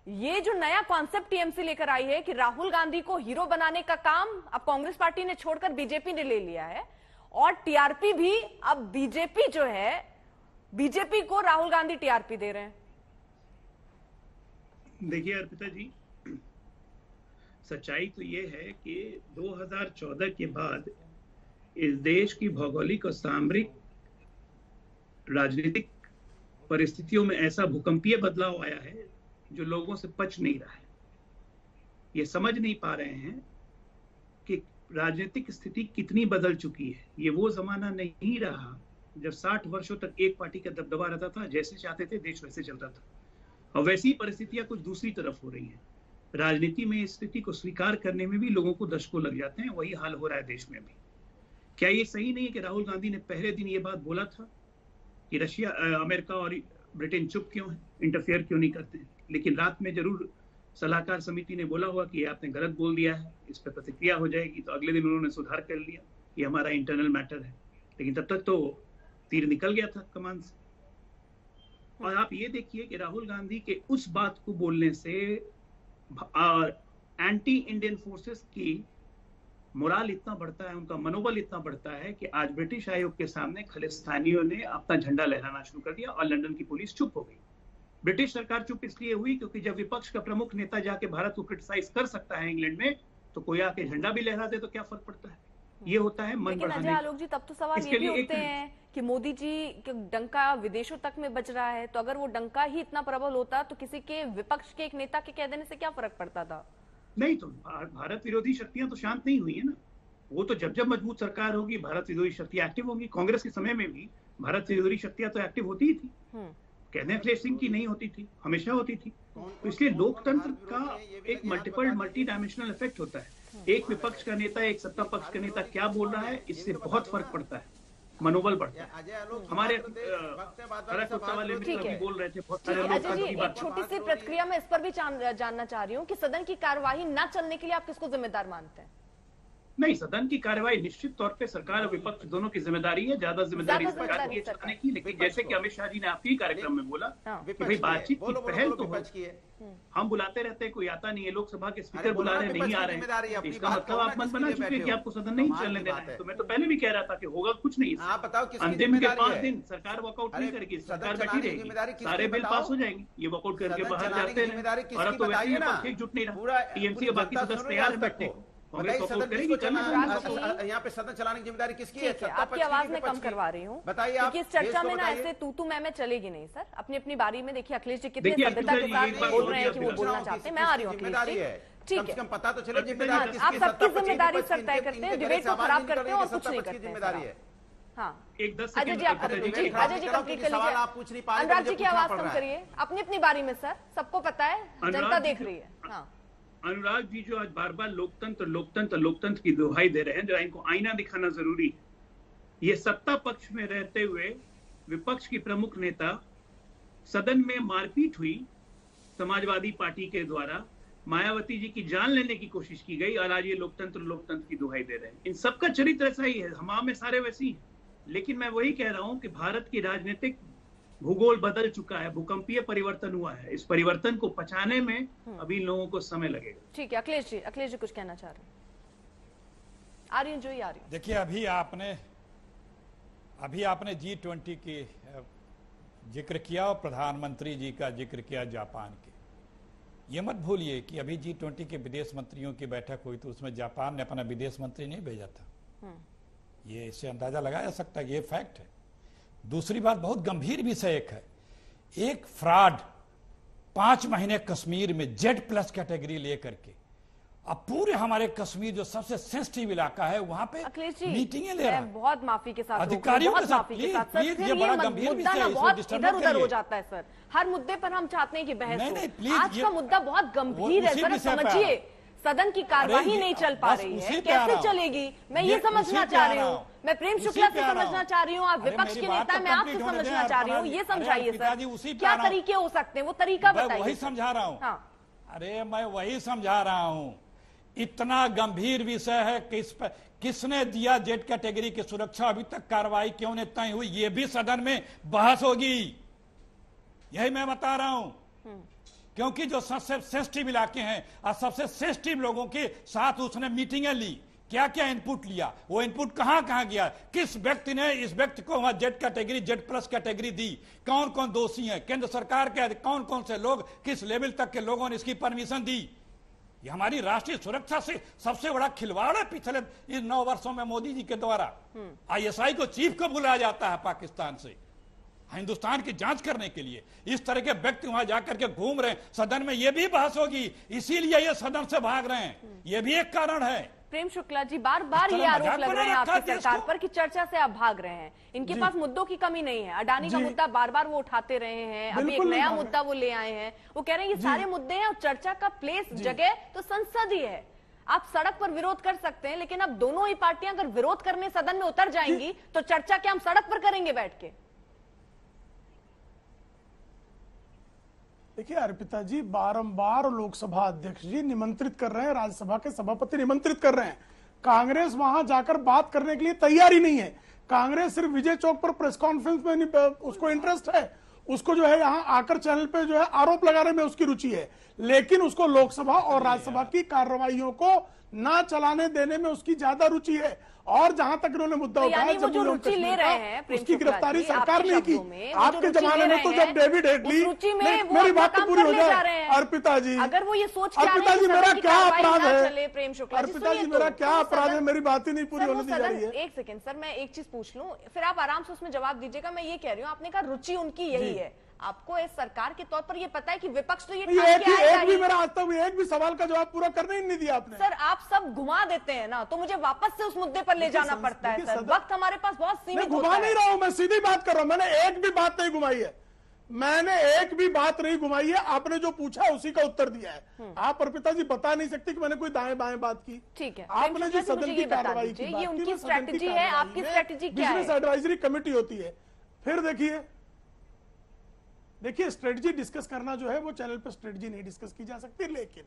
Speaker 1: ये जो नया कॉन्सेप्ट टीएमसी लेकर आई है कि राहुल गांधी को हीरो बनाने का काम अब कांग्रेस पार्टी ने छोड़कर बीजेपी ने ले लिया है, और टीआरपी भी अब बीजेपी जो है, बीजेपी को राहुल गांधी टीआरपी दे रहे हैं।
Speaker 11: देखिए अर्पिता जी, सच्चाई तो ये है कि 2014 के बाद इस देश की भौगोलिक और सामरिक राजनीतिक परिस्थितियों में ऐसा भूकंपीय बदलाव आया है जो लोगों से पच नहीं रहा है। ये समझ नहीं पा रहे हैं कि राजनीतिक स्थिति कितनी बदल चुकी है। ये वो जमाना नहीं रहा जब 60 वर्षों तक एक पार्टी का दबदबा रहता था, जैसे चाहते थे देश वैसे चलता था, और वैसी ही परिस्थितियां कुछ दूसरी तरफ हो रही हैं। राजनीति में इस स्थिति को स्वीकार करने में भी लोगों को दशकों लग जाते हैं। वही हाल हो रहा है देश में भी। क्या ये सही नहीं है कि राहुल गांधी ने पहले दिन ये बात बोला था कि रशिया, अमेरिका और ब्रिटेन चुप क्यों है, इंटरफेयर क्यों नहीं करते हैं, लेकिन रात में जरूर सलाहकार समिति ने बोला हुआ कि आपने गलत बोल दिया है, इस पर प्रतिक्रिया हो जाएगी, तो अगले दिन उन्होंने सुधार कर लिया, ये हमारा इंटरनल मैटर है। लेकिन तब तक तो तीर निकल गया था कमान से। और आप ये देखिए कि राहुल गांधी के उस बात को बोलने से एंटी इंडियन फोर्सेस की मोराल इतना बढ़ता है, उनका मनोबल इतना बढ़ता है कि आज ब्रिटिश आयोग के सामने खालिस्तानियों ने अपना झंडा लहराना शुरू कर दिया और लंदन की पुलिस चुप हो गई। ब्रिटिश सरकार चुप इसलिए हुई क्योंकि जब विपक्ष का प्रमुख नेता जाके भारत को क्रिटिसाइज कर सकता है इंग्लैंड में, तो कोई आके झंडा भी लहरा दे तो क्या फर्क पड़ता है। ये होता है मन बढ़ाने।
Speaker 1: अजय आलोक जी, तब तो सवाल ये भी उठते हैं कि मोदी जी के डंका विदेशों तक में बज रहा है, तो अगर वो डंका ही इतना प्रबल होता तो किसी के विपक्ष के एक नेता के कह देने से क्या फर्क पड़ता था?
Speaker 11: नहीं, तो भारत विरोधी शक्तियां तो शांत नहीं हुई है ना। वो तो जब जब मजबूत सरकार होगी भारत विरोधी शक्तियां एक्टिव होंगी। कांग्रेस के समय में भी भारत विरोधी शक्तियां तो एक्टिव होती ही थी। कहते हैं अखिलेश सिंह की नहीं होती थी, हमेशा होती थी। तो इसलिए लोकतंत्र का एक मल्टी डायमेंशनल इफेक्ट होता है। एक विपक्ष का नेता, एक सत्ता पक्ष का नेता क्या बोल रहा है, इससे बहुत फर्क पड़ता है, मनोबल बढ़ता है। हमारे वाले मित्र भी बोल रहे थे बहुत सारे लोग।
Speaker 1: अजय जी, एक छोटी सी प्रतिक्रिया मैं इस पर भी जानना चाह रही हूँ कि सदन की कार्यवाही न चलने के लिए आप किसको जिम्मेदार मानते हैं?
Speaker 11: नहीं, सदन की कार्यवाही निश्चित तौर पे सरकार और विपक्ष दोनों की जिम्मेदारी है, ज्यादा जिम्मेदारी सरकार की चलाने की। लेकिन जैसे कि अमित शाह जी ने आपके कार्यक्रम में बोला कि भाई बातचीत की पहल तो हो। हम बुलाते रहते हैं, कोई आता नहीं है, लोकसभा के स्पीकर बुला रहे नहीं आ रहे हैं, इसका मतलब आप मन बना चुके हैं कि आपको सदन नहीं चलने देना है। तो मैं तो पहले भी कह रहा था कि होगा कुछ नहीं, अंतिम के 5 दिन सरकार वॉकआउट नहीं करेगी, सरकार बैठी रहेगी, सारे बिल पास हो जाएंगे, ये वॉकआउट करके बाहर जाते हैं। और अब तो वैसे ही एकजुट नहीं रहा, टीएमसी और बाकी सदस्य तैयार है बैठने को।
Speaker 8: यहाँ पे सदन चलाने की जिम्मेदारी किसकी है?
Speaker 1: आपकी आवाज में कम करवा रही हूँ, बताइए आप। इस चर्चा में ना ऐसे तू मैं चलेगी नहीं सर। अपनी अपनी बारी में देखिए अखिलेश जी कितने सभ्यता के साथ बोल रहे हैं कि वो बोलना चाहते हैं। मैं आ रही हूँ अखिलेश जी, ठीक है,
Speaker 8: पता तो चले जिम्मेदारी
Speaker 1: आप सबकी जिम्मेदारी सर तय करते हैं, डिबेट को खराब करते हैं और कुछ नहीं करते हैं। हाँ, अजय जी आप अजय जी कंप्लीट कर लीजिए। अनुराग जी की आवाज कम करिए, अपनी अपनी बारी में सर, सबको पता है, जनता देख रही है। हाँ,
Speaker 11: अनुराग जी जो आज बार बार लोकतंत्र लोकतंत्र लोकतंत्र की दुहाई दे रहे हैं, जरा इनको आईना दिखाना जरूरी है। ये सत्ता पक्ष में रहते हुए विपक्ष की प्रमुख नेता, सदन में मारपीट हुई समाजवादी पार्टी के द्वारा, मायावती जी की जान लेने की कोशिश की गई, और आज ये लोकतंत्र लोकतंत्र की दुहाई दे रहे हैं। इन सबका चरित्र ऐसा ही है, हम में सारे वैसे ही हैं। लेकिन मैं वही कह रहा हूं कि भारत की राजनीतिक भूगोल बदल चुका है, भूकंपीय परिवर्तन हुआ है। इस परिवर्तन को पचाने में अभी लोगों को समय लगेगा।
Speaker 1: ठीक है, अखिलेश जी कुछ कहना चाह रहे हैं? आ रही जो ही आ रही।
Speaker 9: देखिए, अभी आपने G20 की जिक्र किया और प्रधानमंत्री जी का जिक्र किया जापान के। ये मत भूलिए कि अभी G20 के विदेश मंत्रियों की बैठक हुई तो उसमें जापान ने अपना विदेश मंत्री नहीं भेजा था। ये इससे अंदाजा लगाया जा सकता है, ये फैक्ट है। दूसरी बात, बहुत गंभीर विषय एक है, एक फ्रॉड 5 महीने कश्मीर में Z+ कैटेगरी लेकर के अब पूरे हमारे कश्मीर जो सबसे सेंसिटिव इलाका है वहां पे मीटिंगें ले रहा है।
Speaker 1: बहुत माफी के साथ
Speaker 9: अधिकारियों के साथ प्लीज ये बड़ा गंभीर विषय है,
Speaker 1: बहुत इधर उधर हो जाता है सर। हर मुद्दे पर हम चाहते हैं कि बहस हो। आज का मुद्दा बहुत गंभीर है सर, समझिए। सदन की कार्यवाही नहीं चल पा रही है, कैसे चलेगी? मैं ये समझना चाह रही हूँ, मैं प्रेम शुक्ला से समझना चाह रही हूँ, आप विपक्ष के नेता, मैं आपसे समझना चाह रही हूँ। ये समझाइए सर, क्या तरीके हो सकते हैं, वो तरीका बताइए।
Speaker 9: वही समझा रहा हूँ। अरे मैं वही समझा रहा हूँ, इतना गंभीर विषय है, किसने दिया Z कैटेगरी की सुरक्षा, अभी तक कार्रवाई क्यों नहीं तय हुई, ये भी सदन में बहस होगी। यही मैं बता रहा हूं, क्योंकि जो सबसे सेंसिटिव इलाके हैं और सबसे सेंसिटिव लोगों के साथ उसने मीटिंगें ली, क्या क्या इनपुट लिया, वो इनपुट कहां कहां गया, किस व्यक्ति ने इस व्यक्ति को वहां Z कैटेगरी Z+ कैटेगरी दी, कौन कौन दोषी हैं, केंद्र सरकार के कौन कौन से लोग, किस लेवल तक के लोगों ने इसकी परमिशन दी। ये हमारी राष्ट्रीय सुरक्षा से सबसे बड़ा खिलवाड़ है पिछले इन 9 वर्षों में मोदी जी के द्वारा। ISI को चीफ को बुलाया जाता है पाकिस्तान से हिंदुस्तान की जांच करने के लिए। इस तरह के व्यक्ति वहां जाकर के घूम रहे हैं, सदन में ये भी बहस होगी, इसीलिए ये सदन से भाग रहे हैं, ये भी एक कारण है।
Speaker 1: प्रेम शुक्ला जी बार बार ये आरोप लग रहे हैं आपकी सरकार पर कि चर्चा से आप भाग रहे हैं। इनके पास मुद्दों की कमी नहीं है, अडानी का मुद्दा बार बार वो उठाते रहे हैं, अभी एक नया मुद्दा वो ले आए हैं, वो कह रहे हैं ये सारे मुद्दे हैं और चर्चा का प्लेस जगह तो संसद ही है। आप सड़क पर विरोध कर सकते हैं, लेकिन अब दोनों ही पार्टियां अगर विरोध करने सदन में उतर जाएंगी तो चर्चा क्या हम सड़क पर करेंगे बैठ के?
Speaker 2: देखिए अर्पिता जी, बारंबार लोकसभा अध्यक्ष जी निमंत्रित कर रहे हैं, राज्यसभा के सभापति निमंत्रित कर रहे हैं, कांग्रेस वहां जाकर बात करने के लिए तैयार ही नहीं है। कांग्रेस सिर्फ विजय चौक पर प्रेस कॉन्फ्रेंस में उसको इंटरेस्ट है, उसको जो है यहाँ आकर चैनल पे जो है आरोप लगाने में उसकी रुचि है, लेकिन उसको लोकसभा और राज्यसभा की कार्रवाइयों को ना चलाने देने में उसकी ज्यादा रुचि है। और जहां तक इन्होंने मुद्दा उठाया, जब
Speaker 1: रुचि ले रहे हैं
Speaker 2: उसकी गिरफ्तारी सरकार ने की। आपके जमाने में तो जब डेविड हेडली, मेरी बात तो पूरी हो जाए अर्पिता जी,
Speaker 1: अगर वो ये सोच
Speaker 2: अर्पिता जी मेरा क्या अपराध है, अर्पिता जी मेरा क्या अपराध है, मेरी बात ही नहीं पूरी होने दी जा रही है।
Speaker 1: एक सेकंड सर, मैं एक चीज पूछ लूं, फिर आप आराम से उसमें जवाब दीजिएगा। मैं ये कह रही हूँ, आपने कहा रुचि उनकी यही है, आपको इस सरकार के तौर पर ये पता है कि विपक्ष तो ये
Speaker 2: एक भी मेरा आज तक एक भी सवाल का जवाब पूरा करने ही नहीं दिया आपने।
Speaker 1: सर आप सब घुमा देते हैं ना, तो मुझे वापस से उस मुद्दे पर ले जाना पड़ता है सर, वक्त हमारे पास बहुत सीमित होता है।
Speaker 2: घुमा नहीं रहा हूं, मैं सीधी बात कर रहा हूं, मैंने एक भी बात नहीं घुमाई है, मैंने एक भी बात नहीं घुमाई है, आपने जो पूछा उसी का उत्तर दिया है। आप अर्पिता जी बता नहीं सकती कि मैंने कोई दाएं बाएं बात की।
Speaker 1: ठीक है,
Speaker 2: आपने जो सदन की कार्रवाई की,
Speaker 1: ये उनकी स्ट्रैटेजी है, आपकी स्ट्रैटेजी क्या है?
Speaker 2: बिजनेस एडवाइजरी कमेटी होती है। फिर देखिए स्ट्रेटजी डिस्कस करना जो है वो चैनल पर स्ट्रेटजी नहीं डिस्कस की जा सकती, लेकिन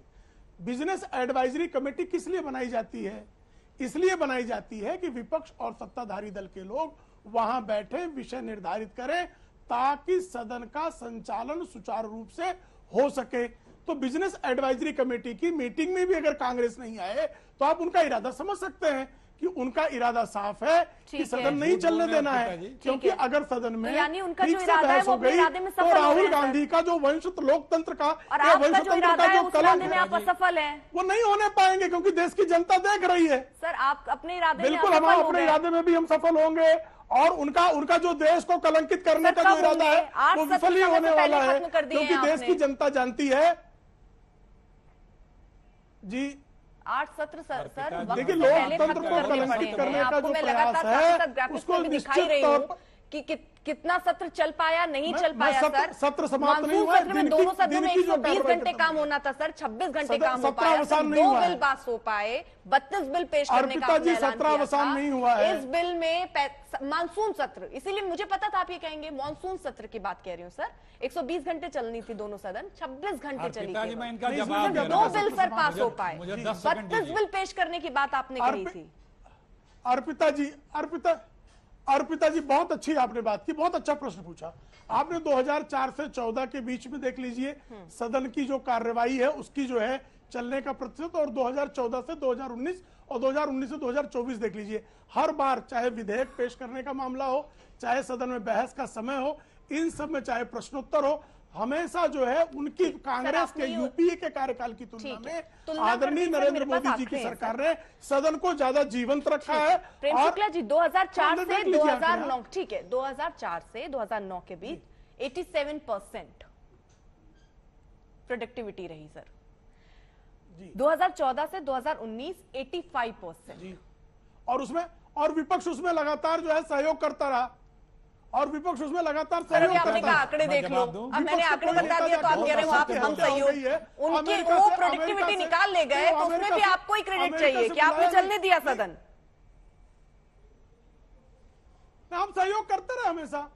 Speaker 2: बिजनेस एडवाइजरी कमेटी किस लिए बनाई जाती है? इसलिए बनाई जाती है कि विपक्ष और सत्ताधारी दल के लोग वहां बैठे विषय निर्धारित करें ताकि सदन का संचालन सुचारू रूप से हो सके। तो बिजनेस एडवाइजरी कमेटी की मीटिंग में भी अगर कांग्रेस नहीं आए तो आप उनका इरादा समझ सकते हैं कि उनका इरादा साफ है कि सदन नहीं चलने देना है, क्योंकि अगर सदन में
Speaker 1: यानी उनका जो इरादा है वो अपने इरादे में सफल हो रहे हैं।
Speaker 2: तो राहुल गांधी का जो वंशत लोकतंत्र का
Speaker 1: और आपका जो इरादा है उस इरादे में आप असफल हैं,
Speaker 2: वो नहीं होने पाएंगे क्योंकि देश की जनता देख रही है।
Speaker 1: सर आप अपने इरादे में
Speaker 2: बिल्कुल, हम अपने इरादे में भी हम सफल होंगे और उनका जो देश को कलंकित करने का जो इरादा है वो विफल ही होने वाला है, क्योंकि देश की जनता जानती है जी।
Speaker 1: 8 सत्र सर
Speaker 2: देखिए लोकतंत्र को कलंकित करने का जो प्रयास है उसको निश्चित तौर पर
Speaker 1: कि कितना सत्र चल पाया, नहीं चल पाया सर।
Speaker 2: सत्र समाप्त नहीं हुआ,
Speaker 1: सत्र में दोनों सदनों में 120 घंटे काम होना था सर, 26 घंटे काम हो पाया, 2 बिल पास हो पाए, 32 बिल पेश करने का आपने ऐलान किया था।
Speaker 2: नहीं हुआ है
Speaker 1: इस बिल में मानसून सत्र, इसीलिए मुझे पता था आप ये कहेंगे, मानसून सत्र की बात कह रही हूँ सर। 120 घंटे चलनी थी दोनों सदन, 26 घंटे चली, 2 बिल सर पास हो पाए, 32 बिल पेश करने की बात आपने कही थी।
Speaker 2: अर्पिता जी बहुत अच्छी आपने बात की, बहुत अच्छा प्रश्न पूछा आपने। 2004 से 14 के बीच में देख लीजिए सदन की जो कार्यवाही है उसकी जो है चलने का प्रतिशत, और 2014 से 2019 और 2019 से 2024 देख लीजिए। हर बार चाहे विधेयक पेश करने का मामला हो, चाहे सदन में बहस का समय हो, इन सब में चाहे प्रश्नोत्तर हो, हमेशा जो है उनकी कांग्रेस के यूपीए के कार्यकाल की तुलना में आदरणीय नरेंद्र मोदी जी की सरकार ने सदन को ज्यादा जीवंत रखा है।
Speaker 1: प्रेम शुक्ला जी 2004 से 2009, ठीक है, 2004 से 2009 के बीच 87% प्रोडक्टिविटी रही सर। 2014 से 2019 85%
Speaker 2: जी, और विपक्ष उसमें लगातार जो है सहयोग करता रहा, और विपक्ष उसमें लगातार सहयोग
Speaker 1: आपने कहा आंकड़े देख लो, अब मैंने आंकड़े बता दिया तो आप कह रहे हो आप हम सहयोग, उनकी वो प्रोडक्टिविटी निकाल ले गए तो उसमें भी आपको ही क्रेडिट चाहिए कि आपने चलने दिया सदन।
Speaker 2: हम सहयोग करते रहे हमेशा।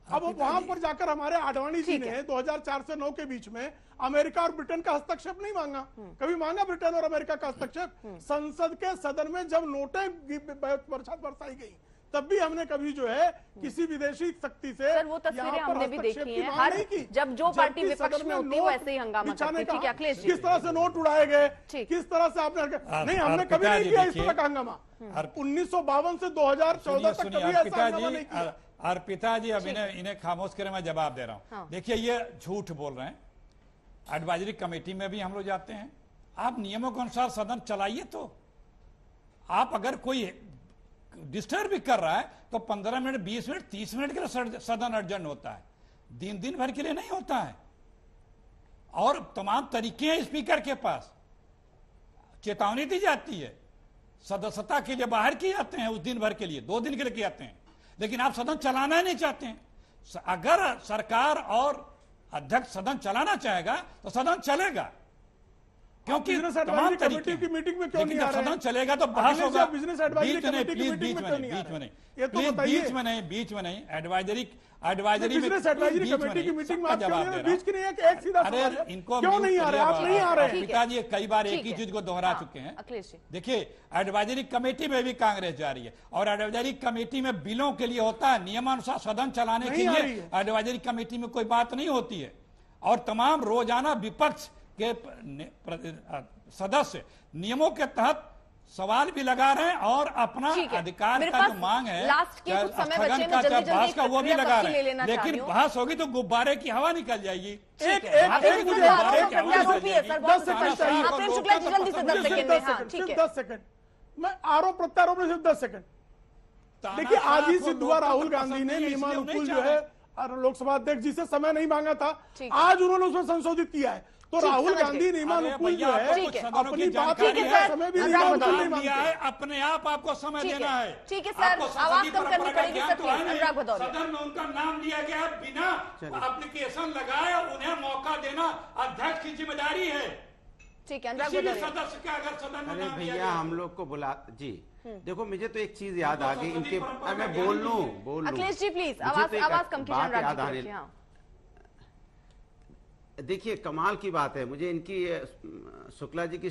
Speaker 2: अब वहां पर जाकर हमारे आडवाणी जी ने 2004 से 9 के बीच में अमेरिका और ब्रिटेन का हस्तक्षेप नहीं मांगा। कभी मांगा ब्रिटेन और अमेरिका का हस्तक्षेप? संसद के सदन में जब नोटें बरसाई गई तब भी हमने कभी जो है किसी विदेशी शक्ति से
Speaker 1: सर वो तस्वीरें हमने भी देखी हैं, हर जब जो पार्टी विपक्ष में होती है वो ऐसे ही हंगामा करती है। ठीक है अखिलेश जी,
Speaker 2: किस तरह से नोट उड़ाए गए, किस तरह से आपने नहीं, हमने कभी नहीं किया इस तरह का हंगामा। 1952 से 2014 तक कभी ऐसा हंगामा नहीं किया।
Speaker 9: अर्पिता जी अब इन्हें खामोश करे, मैं जवाब दे रहा हूँ। देखिए ये झूठ बोल रहे हैं, एडवाइजरी कमेटी में भी हम लोग जाते हैं, आप नियमों के अनुसार सदन चलाइए। तो आप अगर कोई डिस्टर्ब भी कर रहा है तो 15 मिनट 20 मिनट 30 मिनट के लिए सदन अर्जेंट होता है, दिन भर के लिए नहीं होता है। और तमाम तरीके हैं स्पीकर के पास, चेतावनी दी जाती है, सदस्यता के लिए बाहर किए जाते हैं, उस दिन भर के लिए 2 दिन के लिए किए जाते हैं, लेकिन आप सदन चलाना नहीं चाहते हैं। अगर सरकार और अध्यक्ष सदन चलाना चाहेगा तो सदन चलेगा, क्योंकि तमाम तरीके
Speaker 2: की मीटिंग में क्यों नहीं आ रहे हैं?
Speaker 9: सदन चलेगा तो बहस होगा।
Speaker 2: बिजनेस एडवाइजरी कमेटी की मीटिंग में क्यों नहीं आ रहे हैं? ये तो बताइए।
Speaker 9: बीच में नहीं, एडवाइजरी
Speaker 2: बिजनेस एडवाइजरी कमेटी की मीटिंग में बीच की नहीं, एक सीधा सवाल है,
Speaker 9: इनको
Speaker 2: क्यों नहीं आ रहे? आप नहीं आ रहे?
Speaker 9: पिताजी कई बार एक ही चीज को दोहरा चुके हैं। देखिए एडवाइजरी कमेटी में भी कांग्रेस जा रही है, और एडवाइजरी कमेटी में बिलों के लिए होता है, नियमानुसार सदन चलाने के लिए एडवाइजरी कमेटी में कोई बात नहीं होती है। और तमाम रोजाना विपक्ष के सदस्य नियमों के तहत सवाल भी लगा रहे हैं और अपना अधिकार का जो मांग है स्थगन का चाहे बहस का वो भी लगा रहे हैं, लेकिन बहस होगी तो गुब्बारे की हवा निकल जाएगी।
Speaker 2: 10 सेकंड मैं आरोप प्रत्यारोप में सिर्फ 10 सेकंड। देखिए आज ही सिद्ध हुआ, राहुल गांधी ने नियमानुकूल जो है और लोकसभा अध्यक्ष जी से समय नहीं मांगा था, आज उन्होंने उसमें संशोधित किया है। तो राहुल गांधी नियमानुकूल जो है अपनी बात समय भी
Speaker 9: दिया है, अपने आप आपको समय देना है।
Speaker 1: ठीक है सर, आवाज कम करनी पड़ेगी सर, अनुराग भदौरिया।
Speaker 9: सदन में उनका नाम लिया गया, बिना एप्लीकेशन लगाए उन्हें मौका देना अध्यक्ष की जिम्मेदारी है।
Speaker 1: ठीक है,
Speaker 9: किसी भी सदस्य का अगर सदन में नाम लिया
Speaker 8: भैया हम लोग को बुला जी, देखो मुझे तो एक चीज याद आ गई इनके, मैं बोल लूं
Speaker 1: अखिलेश जी प्लीज आवाज कम कीजिए।
Speaker 8: देखिए कमाल की बात है, मुझे इनकी शुक्ला जी की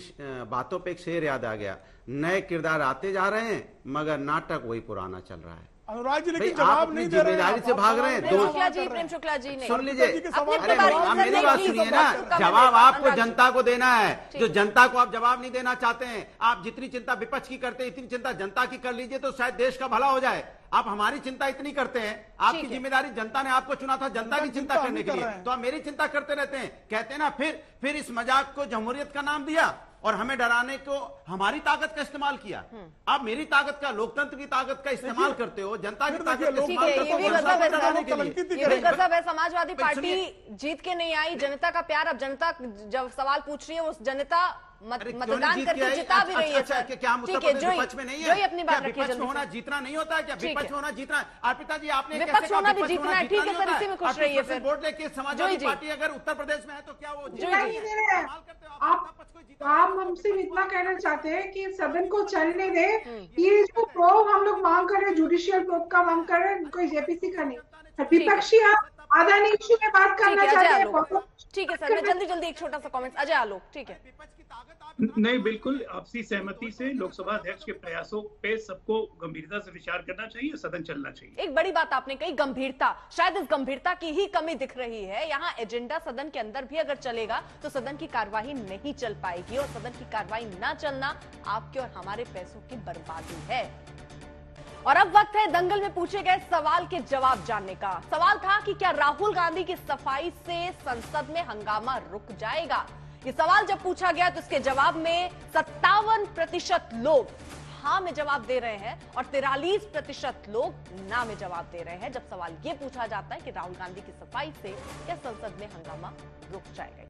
Speaker 8: बातों पे एक शेर याद आ गया, नए किरदार आते जा रहे हैं मगर नाटक वही पुराना चल रहा है।
Speaker 2: अनुराग जी लेकिन जवाब नहीं दे रहे हैं,
Speaker 8: जिम्मेदारी से भाग रहे हैं।
Speaker 1: प्रेम शुक्ला जी ने
Speaker 8: सुन लीजिए, अरे मेरी बात सुनिए ना, जवाब आपको जनता को देना है, जो जनता को आप जवाब नहीं देना चाहते हैं। आप जितनी चिंता विपक्ष की करते हैं इतनी चिंता जनता की कर लीजिए तो शायद देश का भला हो जाए। आप हमारी चिंता इतनी करते हैं, आपकी जिम्मेदारी जनता ने आपको चुना था जनता की चिंता करने के लिए, तो आप मेरी चिंता करते रहते हैं। कहते हैं ना फिर इस मजाक को जमहूरियत का नाम दिया और हमें डराने को हमारी ताकत का इस्तेमाल किया। आप मेरी ताकत का, लोकतंत्र की ताकत का इस्तेमाल करते हो, जनता की ताकत का इस्तेमाल करते हो।
Speaker 1: ये भी गजब है, समाजवादी पार्टी जीत के नहीं आई, जनता का प्यार, अब जनता जब सवाल पूछ रही है वो जनता मतदान करके जिता भी रही है।
Speaker 8: क्या हम उत्तर प्रदेश विपक्ष में नहीं है?
Speaker 1: अपनी बात रखिए,
Speaker 8: विपक्ष में होना जीतना नहीं होता है क्या? विपक्ष में होना जीतना। अर्पिता जी आपने
Speaker 1: विपक्ष होना भी जीतना है, ठीक है सर, इसी में खुश रहिए। फिर
Speaker 8: वोट लेके समाजवादी पार्टी अगर उत्तर प्रदेश में है तो क्या वो
Speaker 10: आप हमसे इतना कहना चाहते हैं कि सदन को चलने दे, ये जो प्रोब हम लोग मांग कर रहे हैं, जुडिशियल प्रोब का मांग कर रहे हैं, कोई जेपीसी का नहीं। विपक्षी आदानी इश्यू में बात करना चाहते हैं।
Speaker 1: ठीक है सर, मैं जल्दी एक छोटा सा कमेंट, अजय आलोक। ठीक है,
Speaker 11: नहीं बिल्कुल आपसी सहमति से लोकसभा अध्यक्ष के प्रयासों पे सबको गंभीरता से विचार करना चाहिए, सदन चलना चाहिए।
Speaker 1: एक बड़ी बात आपने कही, गंभीरता, शायद इस गंभीरता की ही कमी दिख रही है। यहाँ एजेंडा सदन के अंदर भी अगर चलेगा तो सदन की कार्यवाही नहीं चल पाएगी, और सदन की कार्यवाही न चलना आपके और हमारे पैसों की बर्बादी है। और अब वक्त है दंगल में पूछे गए सवाल के जवाब जानने का। सवाल था कि क्या राहुल गांधी की सफाई से संसद में हंगामा रुक जाएगा? ये सवाल जब पूछा गया तो इसके जवाब में 57% लोग हाँ में जवाब दे रहे हैं और 43% लोग ना में जवाब दे रहे हैं, जब सवाल ये पूछा जाता है कि राहुल गांधी की सफाई से क्या संसद में हंगामा रुक जाएगा।